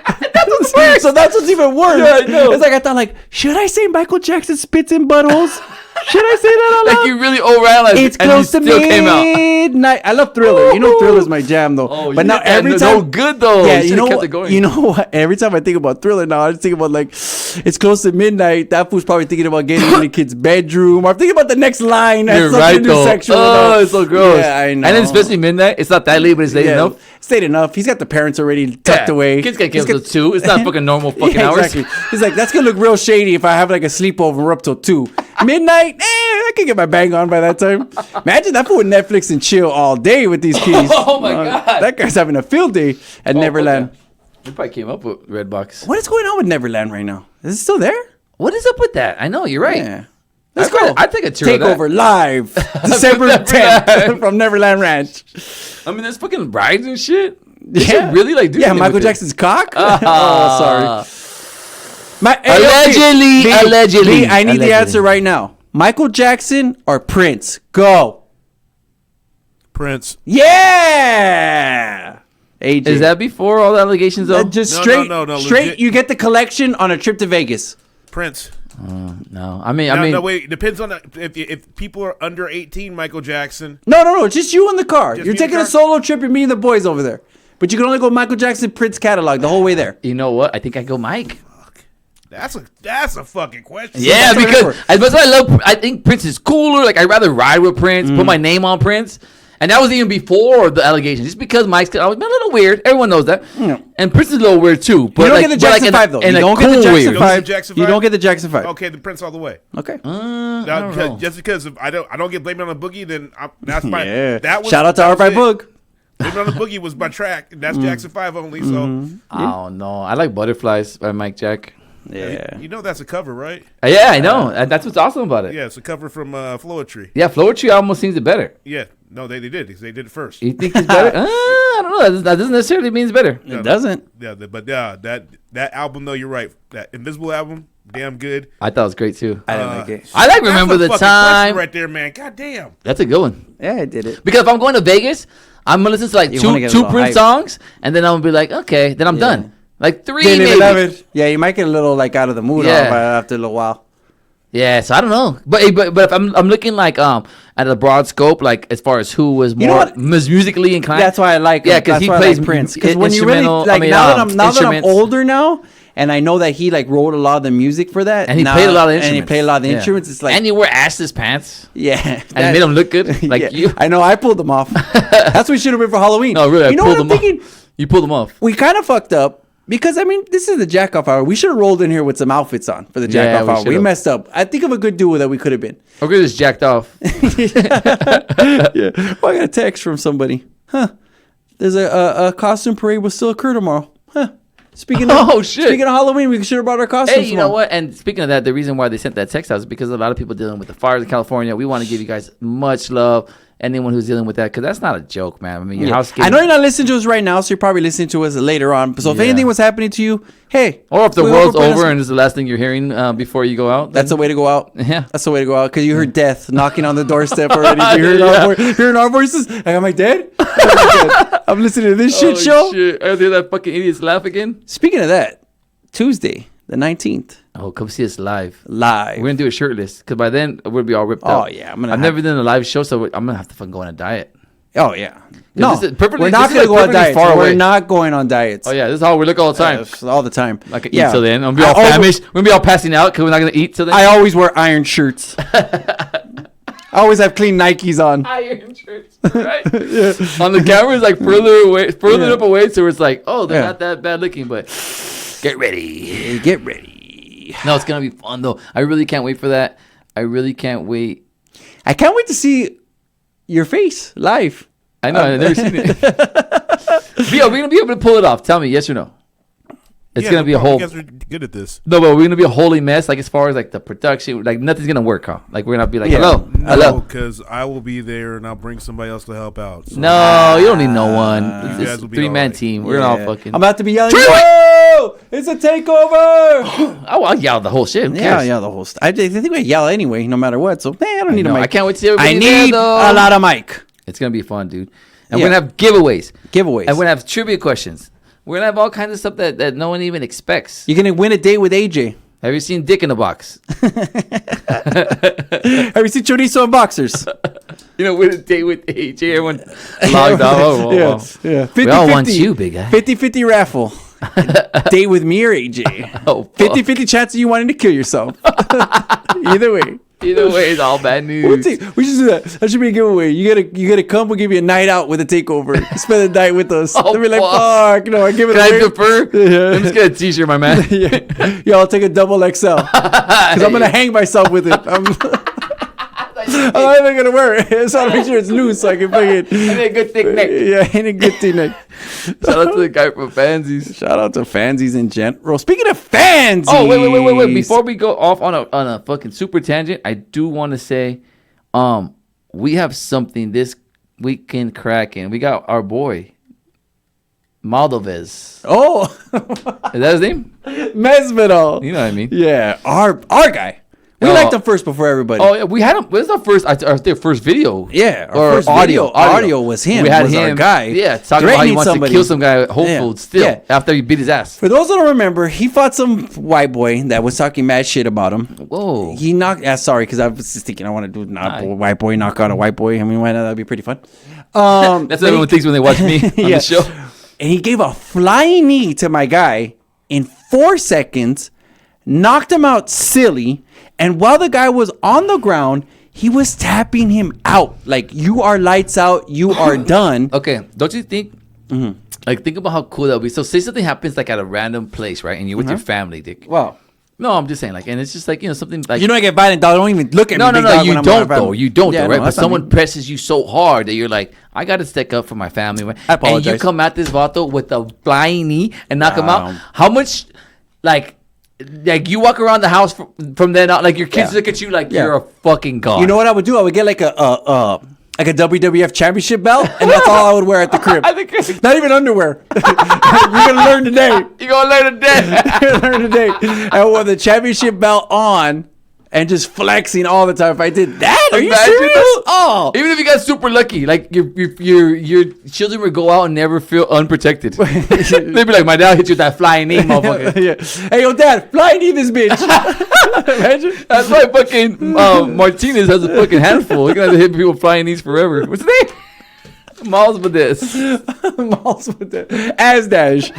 So that's what's even worse. Yeah, I know. It's like I thought, like, should I say Michael Jackson spits in buttholes? Should I say that out loud? like you really overanalyzed It's it, and close you to still came out. midnight. I love Thriller. You know Thriller's my jam though. Oh, but you now did that. every No, time, good though. Yeah, You you know, should've kept what, it going. you know what? Every time I think about Thriller now, I just think about like, it's close to midnight. That fool's probably thinking about getting in the kid's bedroom. Or I'm thinking about the next line. At You're some right though. intersection. Oh, it's so gross. Yeah, I know. And then especially midnight. It's not that late, but it's late enough. It's late enough. He's got the parents already tucked Yeah. away. Kids get He's killed till 2. It's not fucking normal fucking Yeah, hours. exactly. He's like, that's gonna look real shady if I have like a sleepover. We're up till 2 midnight. I can get my bang on by that time. Imagine that fool with Netflix and chill all day with these keys. Oh my God. that guy's having a field day at Neverland. Okay. We probably came up with Redbox. What is going on with Neverland right now? Is it still there? What is up with that? I know you're right. Yeah. Let's I'd go. I'd take a tour of that. Takeover live December 10th from Neverland Ranch. I mean, there's fucking rides and shit. They Yeah, should really like do yeah. something Michael with it. Jackson's cock. Ah. Oh, sorry. Allegedly. B, I need the Allegedly. answer right now. Michael Jackson or Prince? Go. Prince. Yeah. AJ. Is that before all the allegations though? Just No, straight? no, straight. legit. You get the collection on a trip to Vegas. Prince. No, I mean, No, wait. Depends on if people are under 18. Michael Jackson. No. Just you in the car. Just You're me in the taking a car? solo trip. You're meeting the boys over there. But you can only go Michael Jackson Prince catalog the whole way there. you know what? I think I go Mike. That's a fucking question. Yeah, that's what because I as much as I think Prince is cooler. Like I'd rather ride with Prince, put my name on Prince, and that was even before the allegations. Just because Mike's I was a little weird. Everyone knows that, and Prince is a little weird too. But You don't like, get the but like Jackson in a- 5 though. in You a don't get the cool Jackson weird. You don't get 5. the Jackson You 5? don't get the Jackson 5. Okay, the Prince all the way. Okay. I Now, don't know. just because I don't get blamed on the boogie, then that's my Yeah. that was, Shout out to that Art was by it. Book. Blamed on the boogie was my track. And that's Jackson 5 only. So I don't know. I like Butterflies by Mike Jack. Yeah. you know that's a cover, right? Yeah, I know. And that's what's awesome about it. Yeah, it's a cover from Floetry. Yeah, Floetry almost seems it better. Yeah, no, they did. They did it first. You think it's better? I don't know. That doesn't necessarily mean it's better. It doesn't. Yeah, but that album though, you're right. That Invisible album, damn good. I thought it was great too. I didn't like it. I like That's Remember a the fucking Time. question right there, man. God damn. That's a good one. Yeah, I did it. Because if I'm going to Vegas, I'm gonna listen to like You wanna get a two little Prince hype. songs, and then I'm gonna be like, okay, then I'm done. Like 3 Didn't even love maybe. it. Yeah, you might get a little like out of the mood Yeah. on by after a little while. Yeah, so I don't know, but if I'm looking like at a broad scope, like as far as who was You know more what? musically inclined. That's why I like Yeah, him. 'cause That's he why I plays like Prince. Because when you really instrumental- like I mean, now that I'm instruments. older now, and I know that he like wrote a lot of the music for that, And he played a lot of instruments. And he played a lot of the instruments. It's like, and you wear assless pants. yeah, And it made him look good. Like yeah. you. I know. I pulled them off. That's what we should have been for Halloween. No, really. You know what I'm thinking? You pulled them off. We kind of fucked up. Because, I mean, this is the jack off hour. We should have rolled in here with some outfits on for the jack off hour. We messed up. I think of a good duo that we could have been. Or we just jacked off. Yeah. Well, I got a text from somebody. Huh. There's a costume parade will still occur tomorrow. Huh. Speaking of Halloween, we should have brought our costumes. Hey, you know what? And speaking of that, the reason why they sent that text out is because a lot of people dealing with the fires in California. We want to give you guys much love. Anyone who's dealing with that, because that's not a joke, man. I mean, your house. I know you're not listening to us right now, so you're probably listening to us later on. So if anything was happening to you, hey. Or if the world's over and it's the last thing you're hearing before you go out. That's the way to go out. Yeah. That's the way to go out, because you heard death knocking on the doorstep already. You heard our voices? Like, am I dead? I'm listening to this shit show. Shit. I hear that fucking idiots laugh again. Speaking of that, Tuesday, the 19th. Oh, come see us live. Live. We're going to do it shirtless, because by then we'll be all ripped out. Oh, yeah. I've never done a live show, so I'm going to have to fucking go on a diet. Oh, yeah. No, we're not going to go on diets. We're not going on diets. Oh, yeah. This is how we look all the time. All the time. I can eat till then. I'm going to be all famished. We're going to be all passing out because we're not going to eat till then. I always wear iron shirts. I always have clean Nikes on. Iron shirts, right? On the camera, it's like further up away, so it's like, oh, they're not that bad looking, but get ready. Get ready. No, it's going to be fun, though. I really can't wait for that. I really can't wait. I can't wait to see your face live. I know. I've never seen it. Are we going to be able to pull it off? Tell me, yes or no? It's going to be a whole... You guys are good at this. No, but we're going to be a holy mess, like as far as like the production. Like nothing's going to work, huh? Like we're going to be like, hello. No, because I will be there and I'll bring somebody else to help out. So. No, you don't need no one. It's a 3-man right. team. We're all fucking... I'm about to be yelling, whoa! It's a takeover! I'll yell the whole shit. Yeah, the whole... I think we yell anyway, no matter what. So, I don't need a mic. I can't wait to see everybody. I need a lot of mic. It's going to be fun, dude. And we're going to have giveaways. And we're going to have trivia questions. We're going to have all kinds of stuff that no one even expects. You're going to win a date with AJ. Have you seen Dick in a Box? Have you seen Chorizo and Boxers? Win a date with AJ. Everyone logged off. Yeah. 50, we all want you, big guy. 50-50 raffle. Date with me or AJ. Oh, 50-50 chance of you wanting to kill yourself. Either way. Either way, it's all bad news. We should do that. That should be a giveaway. You gotta come. We'll give you a night out with a takeover. Spend the night with us. They'll be like, fuck. No, I give it. Can I defer? Yeah. I'm just gonna t-shirt, my man. Yeah, I'll take a double XL because I'm gonna hang myself with it. I'm not even gonna wear it. It's not make sure it's loose so I can fucking. I need a good thick neck. Yeah, I need a good thick neck. Shout out to the guy from Fansies. Shout out to Fansies in general. Speaking of Fansies. Oh, wait. Before we go off on a fucking super tangent, I do want to say, we have something this weekend cracking. We got our boy, Moldovez. Oh. Is that his name? Mesvidal. You know what I mean? Yeah, our guy. We liked him first before everybody. Oh, yeah, we had him. This is our first video. Yeah, our first audio. Audio was him. We had him. Our guy. Yeah, talking about how he wants to kill some guy at Whole Foods still after he beat his ass. For those that don't remember, he fought some white boy that was talking mad shit about him. Whoa. He knocked. Sorry, because I was just thinking I want to do white boy knock out a white boy. I mean, why not? That'd be pretty fun. That's what everyone thinks when they watch me on the show. And he gave a flying knee to my guy in 4 seconds, knocked him out silly. And while the guy was on the ground, he was tapping him out. Like, you are lights out. You are done. Okay. Don't you think, like, think about how cool that would be. So say something happens, like, at a random place, right? And you're with your family, Dick. Wow. No, I'm just saying, like, and it's just like, something like... You know I get violent, dog. Don't even look at me. No, you don't, though. You don't, though, right? But someone presses you so hard that you're like, I got to stick up for my family. Right? I apologize. And you come at this vato with a flying knee and knock him out. How much, like you walk around the house from then on, like your kids look at you like you're a fucking god. You know what I would do? I would get like a WWF championship belt, and that's all I would wear at the crib. Not even underwear. You're gonna learn today. You're gonna learn today. And with the championship belt on, and just flexing all the time. If I did that, are you serious? Oh, even if you got super lucky, like your children would go out and never feel unprotected. They'd be like, "My dad hit you with that flying knee, motherfucker." Yeah. Hey, yo, dad, flying knee this bitch. Imagine. That's why fucking Martinez has a fucking handful. He's gonna have to hit people flying knees forever. What's his name? Miles with this. Miles with the Asdash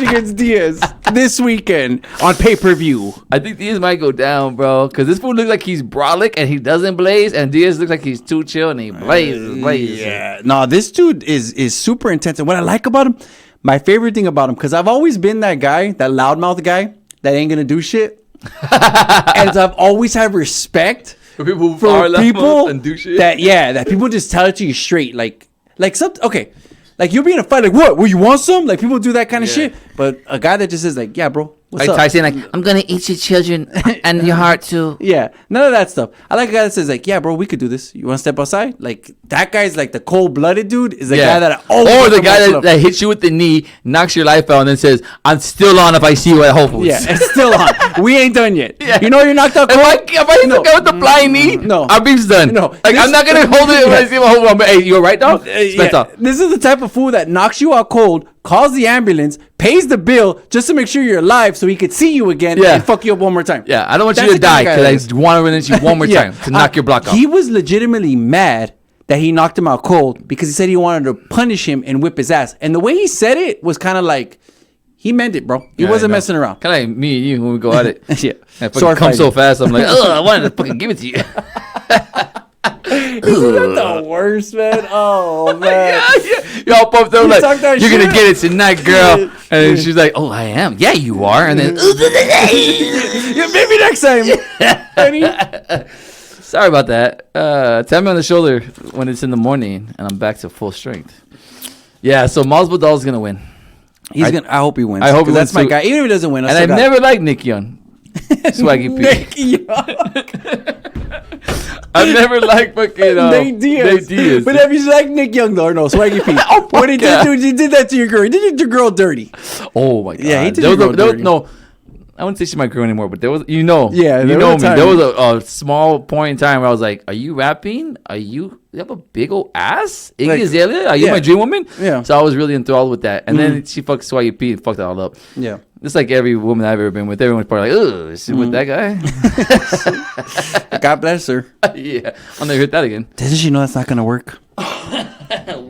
against Diaz this weekend on pay-per-view. I think Diaz might go down, bro, because this fool looks like he's brolic and he doesn't blaze, and Diaz looks like he's too chill and he blazes. Yeah, no, this dude is super intense, and what I like about him, my favorite thing about him, because I've always been that guy, that loudmouth guy that ain't gonna do shit, and so I've always had respect For people who for are people and do shit. that people just tell it to you straight, like something. Okay, like you'll be in a fight, like what? Well, you want some? Like people do that kind of shit, but a guy that just is like, yeah, bro, what's Like up? Tyson, like, I'm gonna eat your children and your heart too. Yeah, none of that stuff. I like a guy that says like, yeah, bro, we could do this. You want to step outside? Like that guy's like the cold-blooded dude is the guy that I always or the look guy up. that hits you with the knee, knocks your life out, and then says, "I'm still on if I see you at Whole Foods." Yeah, it's still on. We ain't done yet. Yeah. You know you're knocked out If cold. I hit the guy with the flying knee, No. our beef's done. No. Like I'm not gonna hold it when I see him at Whole Foods. But, hey, you all right, dog? Yeah, this is the type of fool that knocks you out cold, calls the ambulance, pays the bill just to make sure you're alive so he could see you again Yeah. and fuck you up one more time. Yeah, I don't want That's you to the kind die of guy that because is. I want to run into you one more time to knock your block off. He was legitimately mad that he knocked him out cold because he said he wanted to punish him and whip his ass. And the way he said it was kind of like, he meant it, bro. He wasn't messing around. Kind of like me and you when we go at it. Yeah. I fucking Sword come so fighting. fast. I'm like, I wanted to fucking give it to you. Isn't that the worst, man? Oh, man. Y'all pumped up You like, talk that you're gonna shit. get it tonight, girl. And then she's like, oh, I am. Yeah, you are. And then, Yeah, maybe next time. honey. sorry about that. Tap me on the shoulder when it's in the morning and I'm back to full strength. Yeah, so Miles Badal's gonna win. I hope he wins. I hope he 'cause that's wins my too. guy. Even if he doesn't win, And I've never liked Nick Young. Swaggy P. I've never liked fucking Nate Diaz. But if you like Nick Young, though, or no, Swaggy P. Oh, what he yeah. did, he did that to your girl. He did your girl dirty. Oh my god. Yeah, he did There was your girl dirty. no, I wouldn't say she's my girl anymore, but there was, Yeah, you there know was me. a time. There was a small point in time where I was like, "Are you rapping? You have a big old ass? Iggy Like, Azalea? Are you yeah. my dream woman?" Yeah. So I was really enthralled with that, and then she fucked Swaggy P and fucked it all up. Yeah. Just like every woman I've ever been with, everyone's probably like, "Ugh, is she with that guy?" God bless her. Yeah, I'll never hit that again. Doesn't she know that's not gonna work?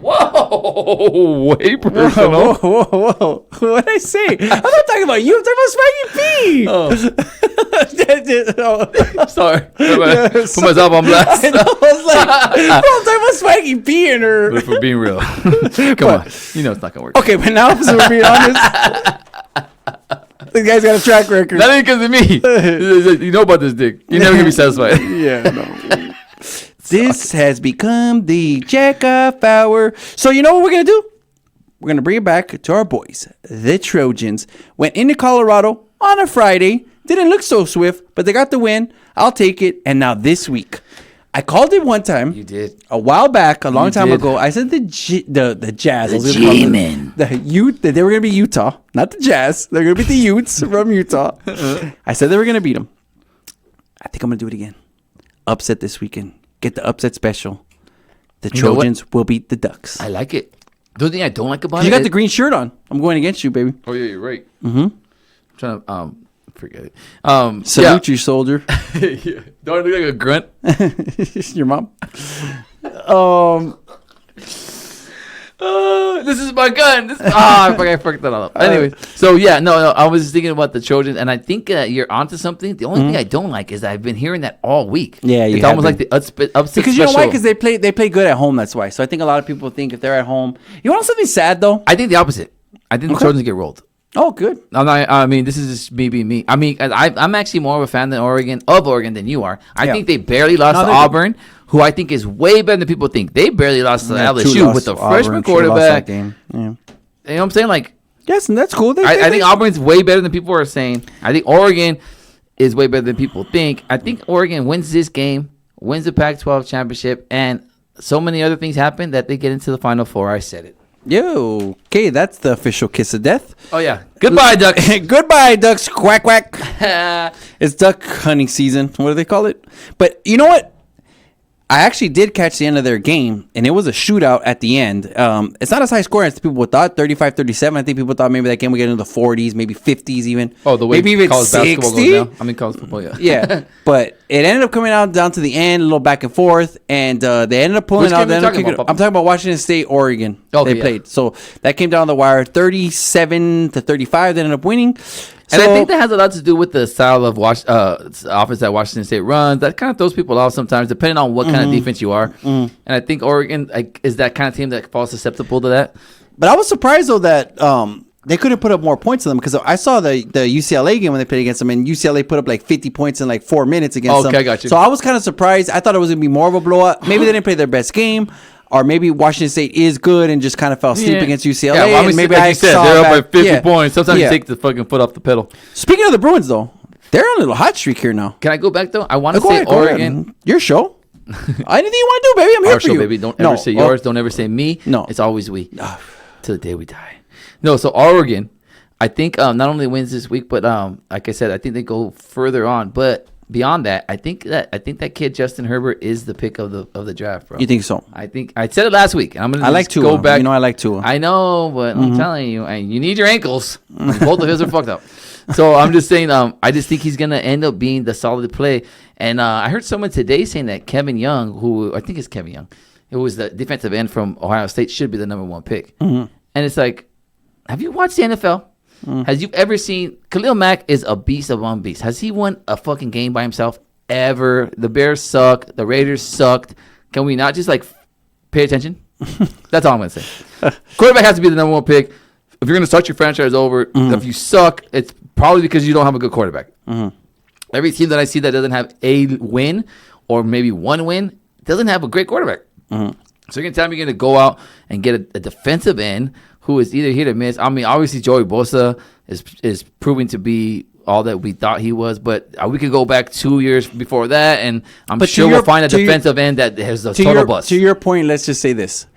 Whoa, way Whoa, personal. whoa, whoa, whoa. What did I say? I'm not talking about you. I'm talking about Swaggy P. Oh, sorry. Yeah, Put myself on blast. I know. I was like, I'm talking about Swaggy P and her. But for being real, come on, you know it's not gonna work. Okay, but now, if we're being honest, this guy's got a track record. That ain't because of me. You know about this dick. You're never gonna be satisfied. Yeah, no. This has become the jack off hour. So you know what we're gonna do? We're gonna bring it back to our boys, the Trojans. Went into Colorado on a Friday. Didn't look so swift, but they got the win. I'll take it. And now this week, I called it one time. You did. A while back, a long time did. ago. I said the Jazz. The G-Men. The Ute. They were gonna be Utah, not the Jazz. They're gonna be the Utes from Utah. I said they were gonna beat them. I think I'm gonna do it again. Upset this weekend. Get the upset special. The You know what? Trojans will beat the Ducks. I like it. The only thing I don't like about it, You got the green shirt on. I'm going against you, baby. Oh yeah, you're right. Mm-hmm. I'm trying to forget it. Salute you, soldier. Yeah. Do I look like a grunt? Your mom. This is my gun. I fucked that all up. Anyways, so yeah, no, I was just thinking about the Trojans, and I think you're onto something. The only thing I don't like is I've been hearing that all week. Yeah, you it's have almost been. like the upset Because you know why? special. Because they play good at home. That's why. So I think a lot of people think if they're at home. You want something sad though? I think the opposite. I think the Trojans get rolled. Oh, good. I mean, this is just me being me. I mean, I'm actually more of a fan of Oregon than you are. I Yeah. think they barely lost No, to they're good. Auburn, who I think is way better than people think. They barely lost to Yeah, two LSU lost with the to Auburn, freshman two lost that quarterback. You game. Yeah. know what I'm saying? Like, Yes, and that's cool. I think Auburn's way better than people are saying. I think Oregon is way better than people think. I think Oregon wins this game, wins the Pac-12 championship, and so many other things happen that they get into the Final Four. I said it. Yo, okay, that's the official kiss of death. Oh, yeah. Goodbye, Ducks. Goodbye, ducks. Quack, quack. It's duck hunting season. What do they call it? But you know what? I actually did catch the end of their game, and it was a shootout at the end. It's not as high scoring as people thought, 35-37. I think people thought maybe that game would get into the 40s, maybe 50s even. Oh, the way maybe even college 60. basketball goes down. I mean, college football, yeah. Yeah, but it ended up coming out down to the end, a little back and forth, and they ended up pulling Which out. game are you talking about, Papa? I'm talking about Washington State, Oregon. Okay, they played. So that came down the wire, 37-35. They ended up winning. And I think that has a lot to do with the style of offense that Washington State runs. That kind of throws people off sometimes, depending on what kind of defense you are. And I think Oregon is that kind of team that falls susceptible to that. But I was surprised, though, that they couldn't put up more points on them, because I saw the UCLA game when they played against them, and UCLA put up like 50 points in like 4 minutes against them. Okay, I got you. So I was kind of surprised. I thought it was going to be more of a blowout. Maybe they didn't play their best game. Or maybe Washington State is good and just kind of fell asleep against UCLA. Yeah, well, and maybe like I you said, saw they're that. up by 50 points. Sometimes you take the fucking foot off the pedal. Speaking of the Bruins, though, they're on a little hot streak here now. Can I go back, though? I want to Go say ahead, Oregon. Your show. Anything you want to do, baby. I'm here Our for show, you. baby. Don't ever say yours. Don't ever say me. No. It's always we. Till the day we die. No, so Oregon, I think not only wins this week, but like I said, I think they go further on. But beyond that, I think that kid Justin Herbert is the pick of the draft, bro. You think so? I think I said it last week. And I'm gonna I like Tua. go back. You know I like Tua. I know, but I'm telling you, you need your ankles. Both of his are fucked up. So I'm just saying, I just think he's gonna end up being the solid play. And I heard someone today saying that Kevin Young, who I think is Kevin Young, who was the defensive end from Ohio State, should be the number 1 pick. And it's like, have you watched the NFL? Has you ever seen Khalil Mack is a beast among beasts? Has he won a fucking game by himself ever? The Bears suck. The Raiders sucked. Can we not just pay attention? That's all I'm gonna say. Quarterback has to be the number 1 pick. If you're gonna start your franchise over, if you suck, it's probably because you don't have a good quarterback. Every team that I see that doesn't have a win or maybe 1 win doesn't have a great quarterback. So you're gonna tell me you're gonna go out and get a defensive end who is either hit or miss. I mean, obviously Joey Bosa is proving to be all that we thought he was, but we could go back 2 years before that, and I'm sure we'll find a defensive end that has a total bust. To your point, let's just say this: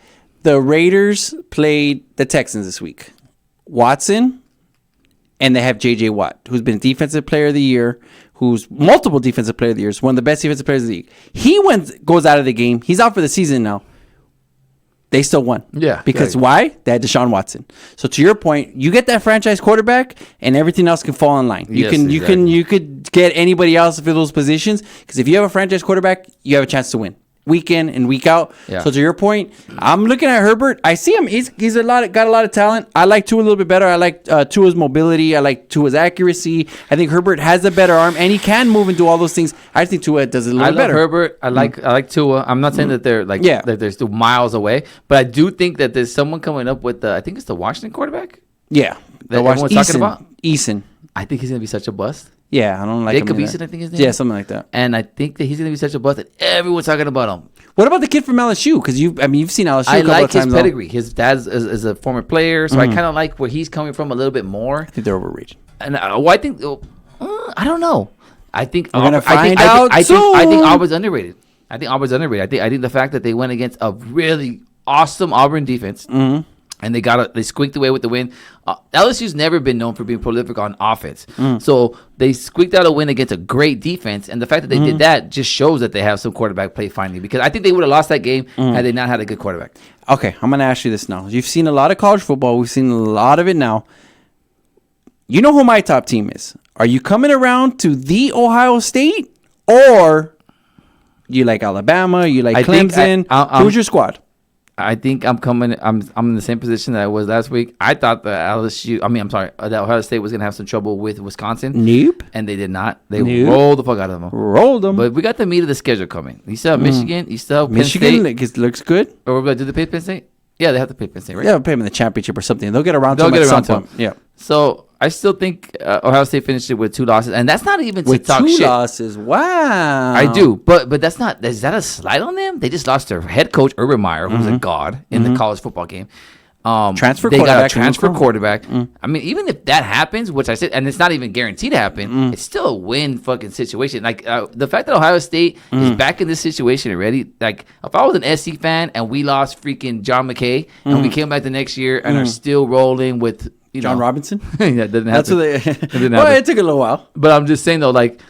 the Raiders played the Texans this week. Watson, and they have J.J. Watt, who's been Defensive Player of the Year, who's multiple Defensive Player of the Year, one of the best defensive players of the league. He goes out of the game. He's out for the season now. They still won. Yeah. Because why? They had Deshaun Watson. So to your point, you get that franchise quarterback, and everything else can fall in line. You could get anybody else for those positions, because if you have a franchise quarterback, you have a chance to win week in and week out. Yeah. So to your point, I'm looking at Herbert. I see him. He's got a lot of talent. I like Tua a little bit better. I like Tua's mobility. I like Tua's accuracy. I think Herbert has a better arm, and he can move and do all those things. I think Tua does it a little bit better. I love Herbert. I like Tua. I'm not saying that they're that they're still miles away, but I do think that there's someone coming up with I think it's the Washington quarterback. Yeah, that everyone's talking about. Eason. I think he's gonna be such a bust. Yeah, I don't like Jacob him. Eason, I think his name. Yeah, something like that. And I think that he's gonna be such a bust that everyone's talking about him. What about the kid from LSU? Because you've seen LSU. I a couple like of times, his pedigree. His dad is a former player, so I kind of like where he's coming from a little bit more. I think they're overrated. And I think I don't know. I think we're gonna find out soon. I think Auburn's underrated. I think the fact that they went against a really awesome Auburn defense. And they squeaked away with the win. LSU's never been known for being prolific on offense. So they squeaked out a win against a great defense. And the fact that they did that just shows that they have some quarterback play finally. Because I think they would have lost that game had they not had a good quarterback. Okay, I'm going to ask you this now. You've seen a lot of college football. We've seen a lot of it now. You know who my top team is. Are you coming around to the Ohio State? Or you like Alabama? You like Clemson? Who's your squad? I think I'm coming. I'm in the same position that I was last week. I thought that that Ohio State was gonna have some trouble with Wisconsin. Nope. And they did not. They rolled the fuck out of them. Rolled them. But we got the meat of the schedule coming. You still have Michigan. You still have Penn State. Looks good. Or do they pay Penn State? Yeah, they have to pay Penn State, right? Yeah, pay them in the championship or something. They'll get around to them at some point. Yeah. So I still think Ohio State finished it with 2 losses, and that's not even with to talk 2 shit. losses. Wow. I do, but that's not. Is that a slight on them? They just lost their head coach Urban Meyer, who's a god in the college football game. Transfer they quarterback. Got a transfer quarterback. I mean, even if that happens, which I said, and it's not even guaranteed to happen, it's still a win fucking situation. Like the fact that Ohio State is back in this situation already. Like if I was an SC fan and we lost freaking John McKay and we came back the next year and are still rolling with John Robinson. Yeah, it didn't happen. That's what they. It didn't well, happen. it took a little while. But I'm just saying though, like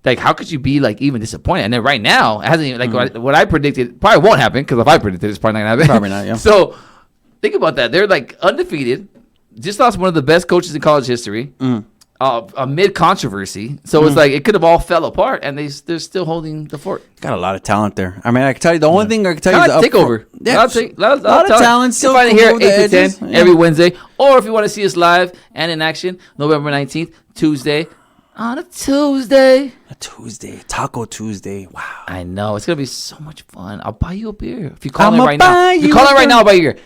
Like, how could you be like even disappointed? And then right now, it hasn't even like what I predicted probably won't happen because if I predicted it's probably not gonna happen. Probably not, yeah. So think about that. They're like undefeated. Just lost one of the best coaches in college history. Amid controversy, so it's like it could have all fell apart, and they're still holding the fort. Got a lot of talent there. I mean, I can tell you the only thing I can tell you is the takeover. Yeah, a lot of talent. Still You find it here over the 8 to 10 edges. every Wednesday, or if you want to see us live and in action, November 19th, Tuesday. On a Tuesday. Taco Tuesday. Wow. I know it's gonna be so much fun. I'll buy you a beer if you call I'ma it right now. buy If you you call a it right beer. now, I'll buy you a beer.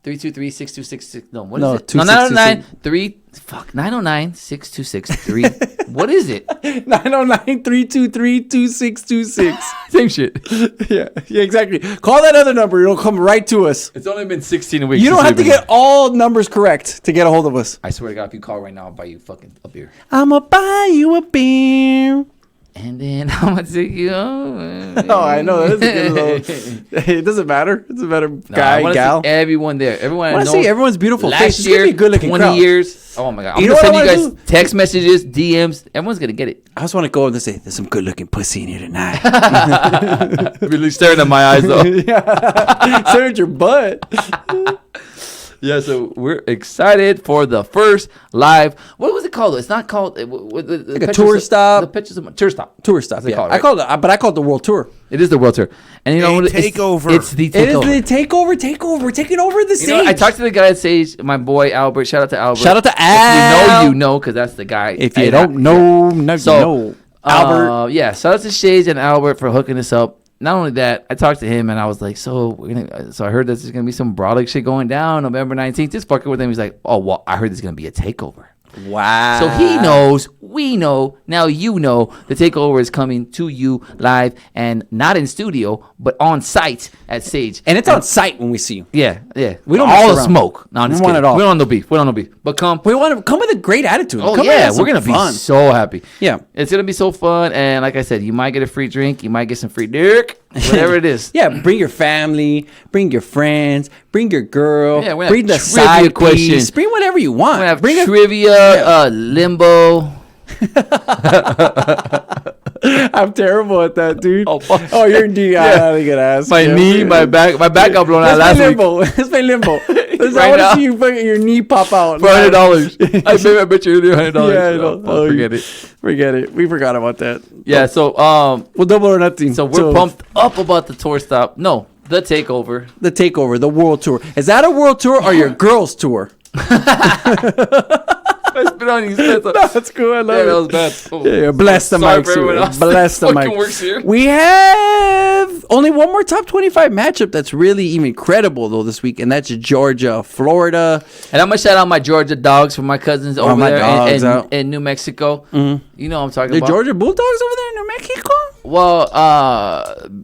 909-323-6266. No, what is it? No, 909-626-3. What is it? 909-323-2626. Same shit. Yeah, exactly. Call that other number. It'll come right to us. It's only been 16 weeks. You don't since have to we've get all numbers correct to get a hold of us. I swear to God, if you call right now, I'll buy you fucking a beer. I'ma buy you a beer. And then I'm gonna take you home. Oh, I know. That is a good little... It doesn't matter. It doesn't matter. Guy, I wanna gal. see everyone there. Everyone. I want to see everyone's beautiful face. Last It's gonna year, be a good-looking 20 crowd. years. Oh my God! I'm You know gonna what send I you wanna guys do? text messages, DMs. Everyone's gonna get it. I just want to go and say, there's some good-looking pussy in here tonight. Really staring at my eyes though. Stare at your butt. Yeah, so we're excited for the first live. What was it called? It's not called like a tour stop. The pictures of tour stop. Tour stop. They Yeah. call it, I called it, but I called it the World Tour. It is the World Tour, and you know what? takeover. It's the It takeover. is the takeover. We're taking over the You stage. know, I talked to the guy at Sage, my boy Albert. Shout out to Albert. Shout out to If Al. you know, because that's the guy. If you don't know, no, So, you know. Albert. Yeah, shout out to Sage and Albert for hooking us up. Not only that, I talked to him and I was like, so I heard there's gonna be some brolic shit going down November 19th. Just fucking with him. He's like, oh well, I heard there's gonna be a takeover. Wow. So he knows, we know, now you know the takeover is coming to you live and not in studio, but on site at Sage. And it's on site when we see you. Yeah. We don't all mess the around. smoke. No, I'm We just want kidding. it all. We don't want no beef. But come. We want to come with a great attitude. Oh Come and yeah, have some we're gonna fun. be so happy. Yeah. It's gonna be so fun, and like I said, you might get a free drink, you might get some free dick, whatever it is. Yeah, bring your family, bring your friends, bring your girl, Yeah, we're gonna bring the have trivia side questions. piece, bring whatever you want. We're gonna have bring trivia, limbo. I'm terrible at that, dude. Oh, fuck. Oh, you're in D. Yeah. I good ass. My knee, my back got blown out Let's last play week. limbo. Let's play limbo. I Right want now. to see you fucking your knee pop out. For $100. I bet you $100. Yeah, I know. Oh, forget it. Forget it. We forgot about that. Yeah, so We'll double or nothing. so we're pumped up about the tour stop. No, the takeover. The takeover, the world tour. Is that a world tour or your girls tour? I spit on you. Spit on. That's cool. I love Yeah, it. that was bad. Oh, Yeah, bless the sorry mic. for everyone else Bless the that mic. fucking works here. We have only one more top 25 matchup that's really even credible though this week, and that's Georgia, Florida. And I'm gonna shout out my Georgia dogs for my cousins over my there dogs out. in New Mexico. You know what I'm talking The about. Georgia Bulldogs over there in New Mexico. Well,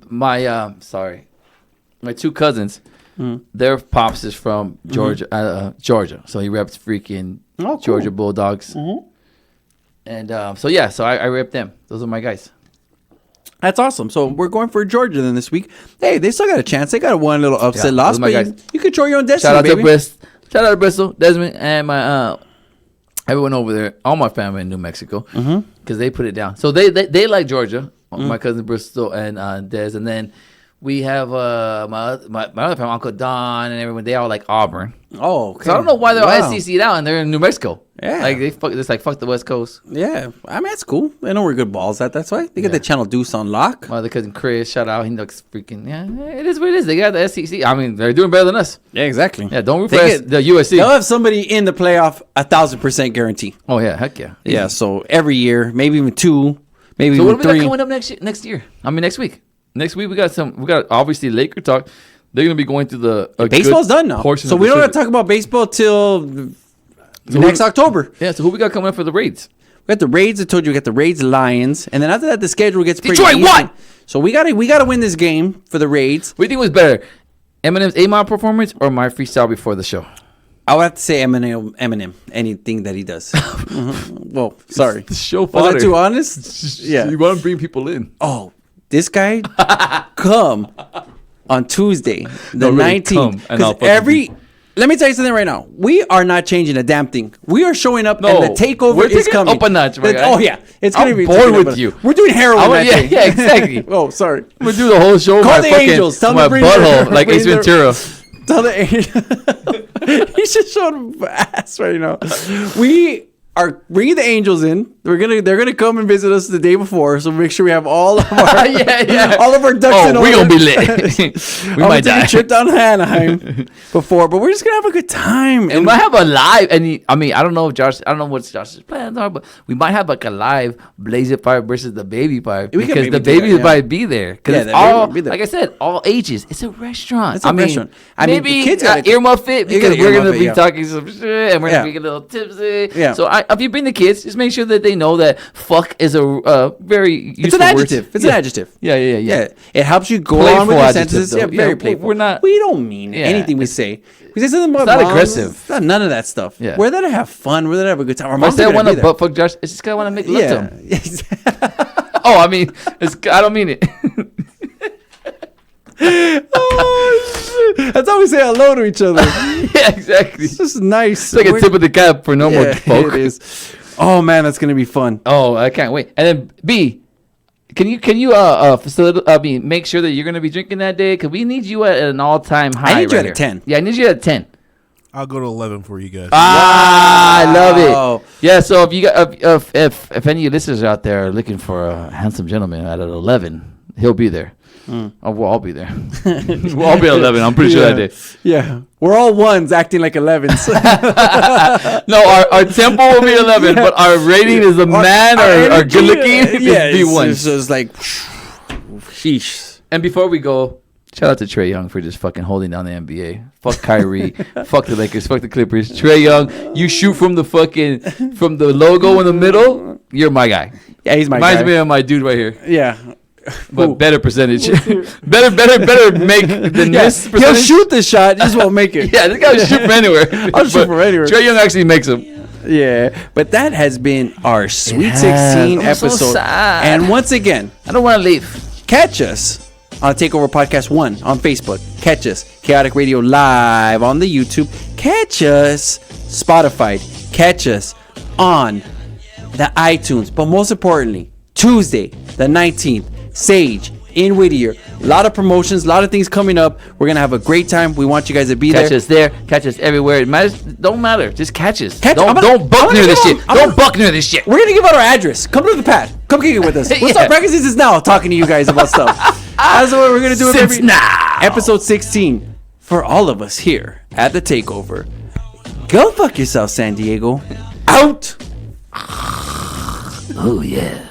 my my two cousins, their pops is from Georgia, Georgia. So he reps freaking Oh, cool. Georgia Bulldogs. And so I rep them. Those are my guys. That's awesome. So we're going for Georgia then this week. Hey, they still got a chance. They got a one little upset Yeah, loss, those are my but guys. you control your own destiny, Shout out baby. to Bristol. Shout out to Bristol, Desmond, and my everyone over there. All my family in New Mexico, because they put it down. So they like Georgia. My cousin Bristol and Des, and then we have my other family, Uncle Don, and everyone. They all like Auburn. Oh, okay. So I don't know why they're Wow. all SEC'd out and they're in New Mexico. Yeah. Like it's like fuck the West Coast. Yeah, I mean it's cool. They know we're good balls at. That's why they get Yeah. the Channel Deuce on lock. My other cousin Chris, shout out. He looks freaking it is what it is. They got the SEC. I mean, they're doing better than us. Yeah, exactly. Yeah, don't They replace get- the USC. They'll have somebody in the playoff 1,000% guarantee. Oh yeah, heck yeah. Yeah, so every year, maybe even two, maybe So even what do we got three. coming up next year? I mean next week. Next week we got obviously Laker talk. They're gonna be going through the Baseball's done now, portion so of we the don't have to season. talk about baseball till next October. Yeah, so who we got coming up for the Raids? We got the Raids. I told you we got the Raids, Lions, and then after that the schedule gets pretty Detroit easy. won! So we gotta win this game for the Raids. What do you think was better, Eminem's 8 Mile performance or my freestyle before the show? I would have to say Eminem, anything that he does. Well, sorry, The show was fodder. that too honest? Yeah. You want to bring people in. Oh, this guy come on Tuesday, the No, really, come 19th. and I'll Because fucking let me tell you something right now. We are not changing a damn thing. We are showing up, No, and the takeover we're is taking it coming. up a notch, my guy. Oh yeah, it's gonna I'm be bored taken up with a- you. We're doing heroin. that day. Yeah, exactly. Oh, sorry. I'm gonna do the whole show. Call my the fucking, angels. Tell them my to bring butthole their- like bring Ace their- Ventura. Tell the angels. He's just showing ass right now. We are bringing the angels in. They're gonna come and visit us the day before, so make sure we have all of our all of our ducks in Oh, order. we're gonna be lit. We might take die. a trip down to Anaheim before, but we're just gonna have a good time. And we might have a live, I mean, I don't know if I don't know what Josh's plans are, but we might have like a live Blaze It Fire versus the Baby Fire We could because maybe the do that, babies yeah. might be there. Because Yeah, it's the baby all, would be there. like I said, all ages. It's a restaurant. It's a restaurant. I mean, maybe the kids gotta- earmuff it you because gotta we're earmuff gonna it, be yeah. talking some shit and we're Yeah. gonna be a little tipsy. Yeah. So if you bring the kids, just make sure that they know that fuck is a very useful It's an adjective. word. It's an adjective. Yeah. Yeah, it helps you go Playful on with your adjective, sentences. though. Yeah, very Yeah, playful. we're not- We don't mean Yeah, anything we say. We say something about not moms, aggressive. it's not none of that stuff. Yeah. We're there to have fun. We're there to have a good time. Our If I moms say are I gonna want be to there. butt fuck Josh, it's just 'cause I want to make love to him. Yeah. Oh, I mean, I don't mean it. Oh, shit. That's how we say hello to each other. Yeah, exactly. It's just nice. It's like a tip of the cap for normal Yeah, folk. it is. Oh man, that's gonna be fun. Oh, I can't wait. And then B, can you make sure that you're gonna be drinking that day? Cause we need you at an all-time high. I need you right at a here. 10. Yeah, I need you at 10. I'll go to 11 for you guys. I love Wow. it. Yeah, so if you got if any of your listeners out there are looking for a handsome gentleman at an 11, he'll be there. Oh, we'll all be there. We'll all be at 11. I'm pretty sure that day. Yeah, we're all ones acting like 11s. No, our tempo will be 11, but our rating is a man or good looking. Yeah, is B1. it's just like, sheesh. And before we go, shout out to Trae Young for just fucking holding down the NBA. Fuck Kyrie. Fuck the Lakers. Fuck the Clippers. Trae Young, you shoot from the logo in the middle. You're my guy. Yeah, he's my Reminds guy. me of my dude right here, Yeah. but Ooh. better percentage. better make than Yeah, this he'll percentage. shoot the shot, just won't make it. Yeah, this guy will shoot from anywhere. I'll shoot But from anywhere. Trae Young actually makes them. Yeah, but that has been our Sweet has. 16 I'm so episode. sad. And once again, I don't want to leave. catch us on Takeover Podcast 1 on Facebook. Catch us Chaotic Radio Live on the YouTube. Catch us Spotify. Catch us on the iTunes. But most importantly, Tuesday, the 19th, Sage in Whittier. A lot of promotions, a lot of things coming up. We're going to have a great time. We want you guys to be Catch there. us there. Catch us everywhere. It matters. Don't matter. Just catch us. Catch- don't I'm gonna- don't buck I'm near gonna this give shit. them- I'm Don't gonna- buck near this shit. We're going to give out our address. Come to the pad. Come kick it with us. We'll Yeah. start practicing this now, talking to you guys about stuff. That's what we're going to do with Since every now. episode 16 for all of us here at the Takeover. Go fuck yourself, San Diego. Out. Oh yeah.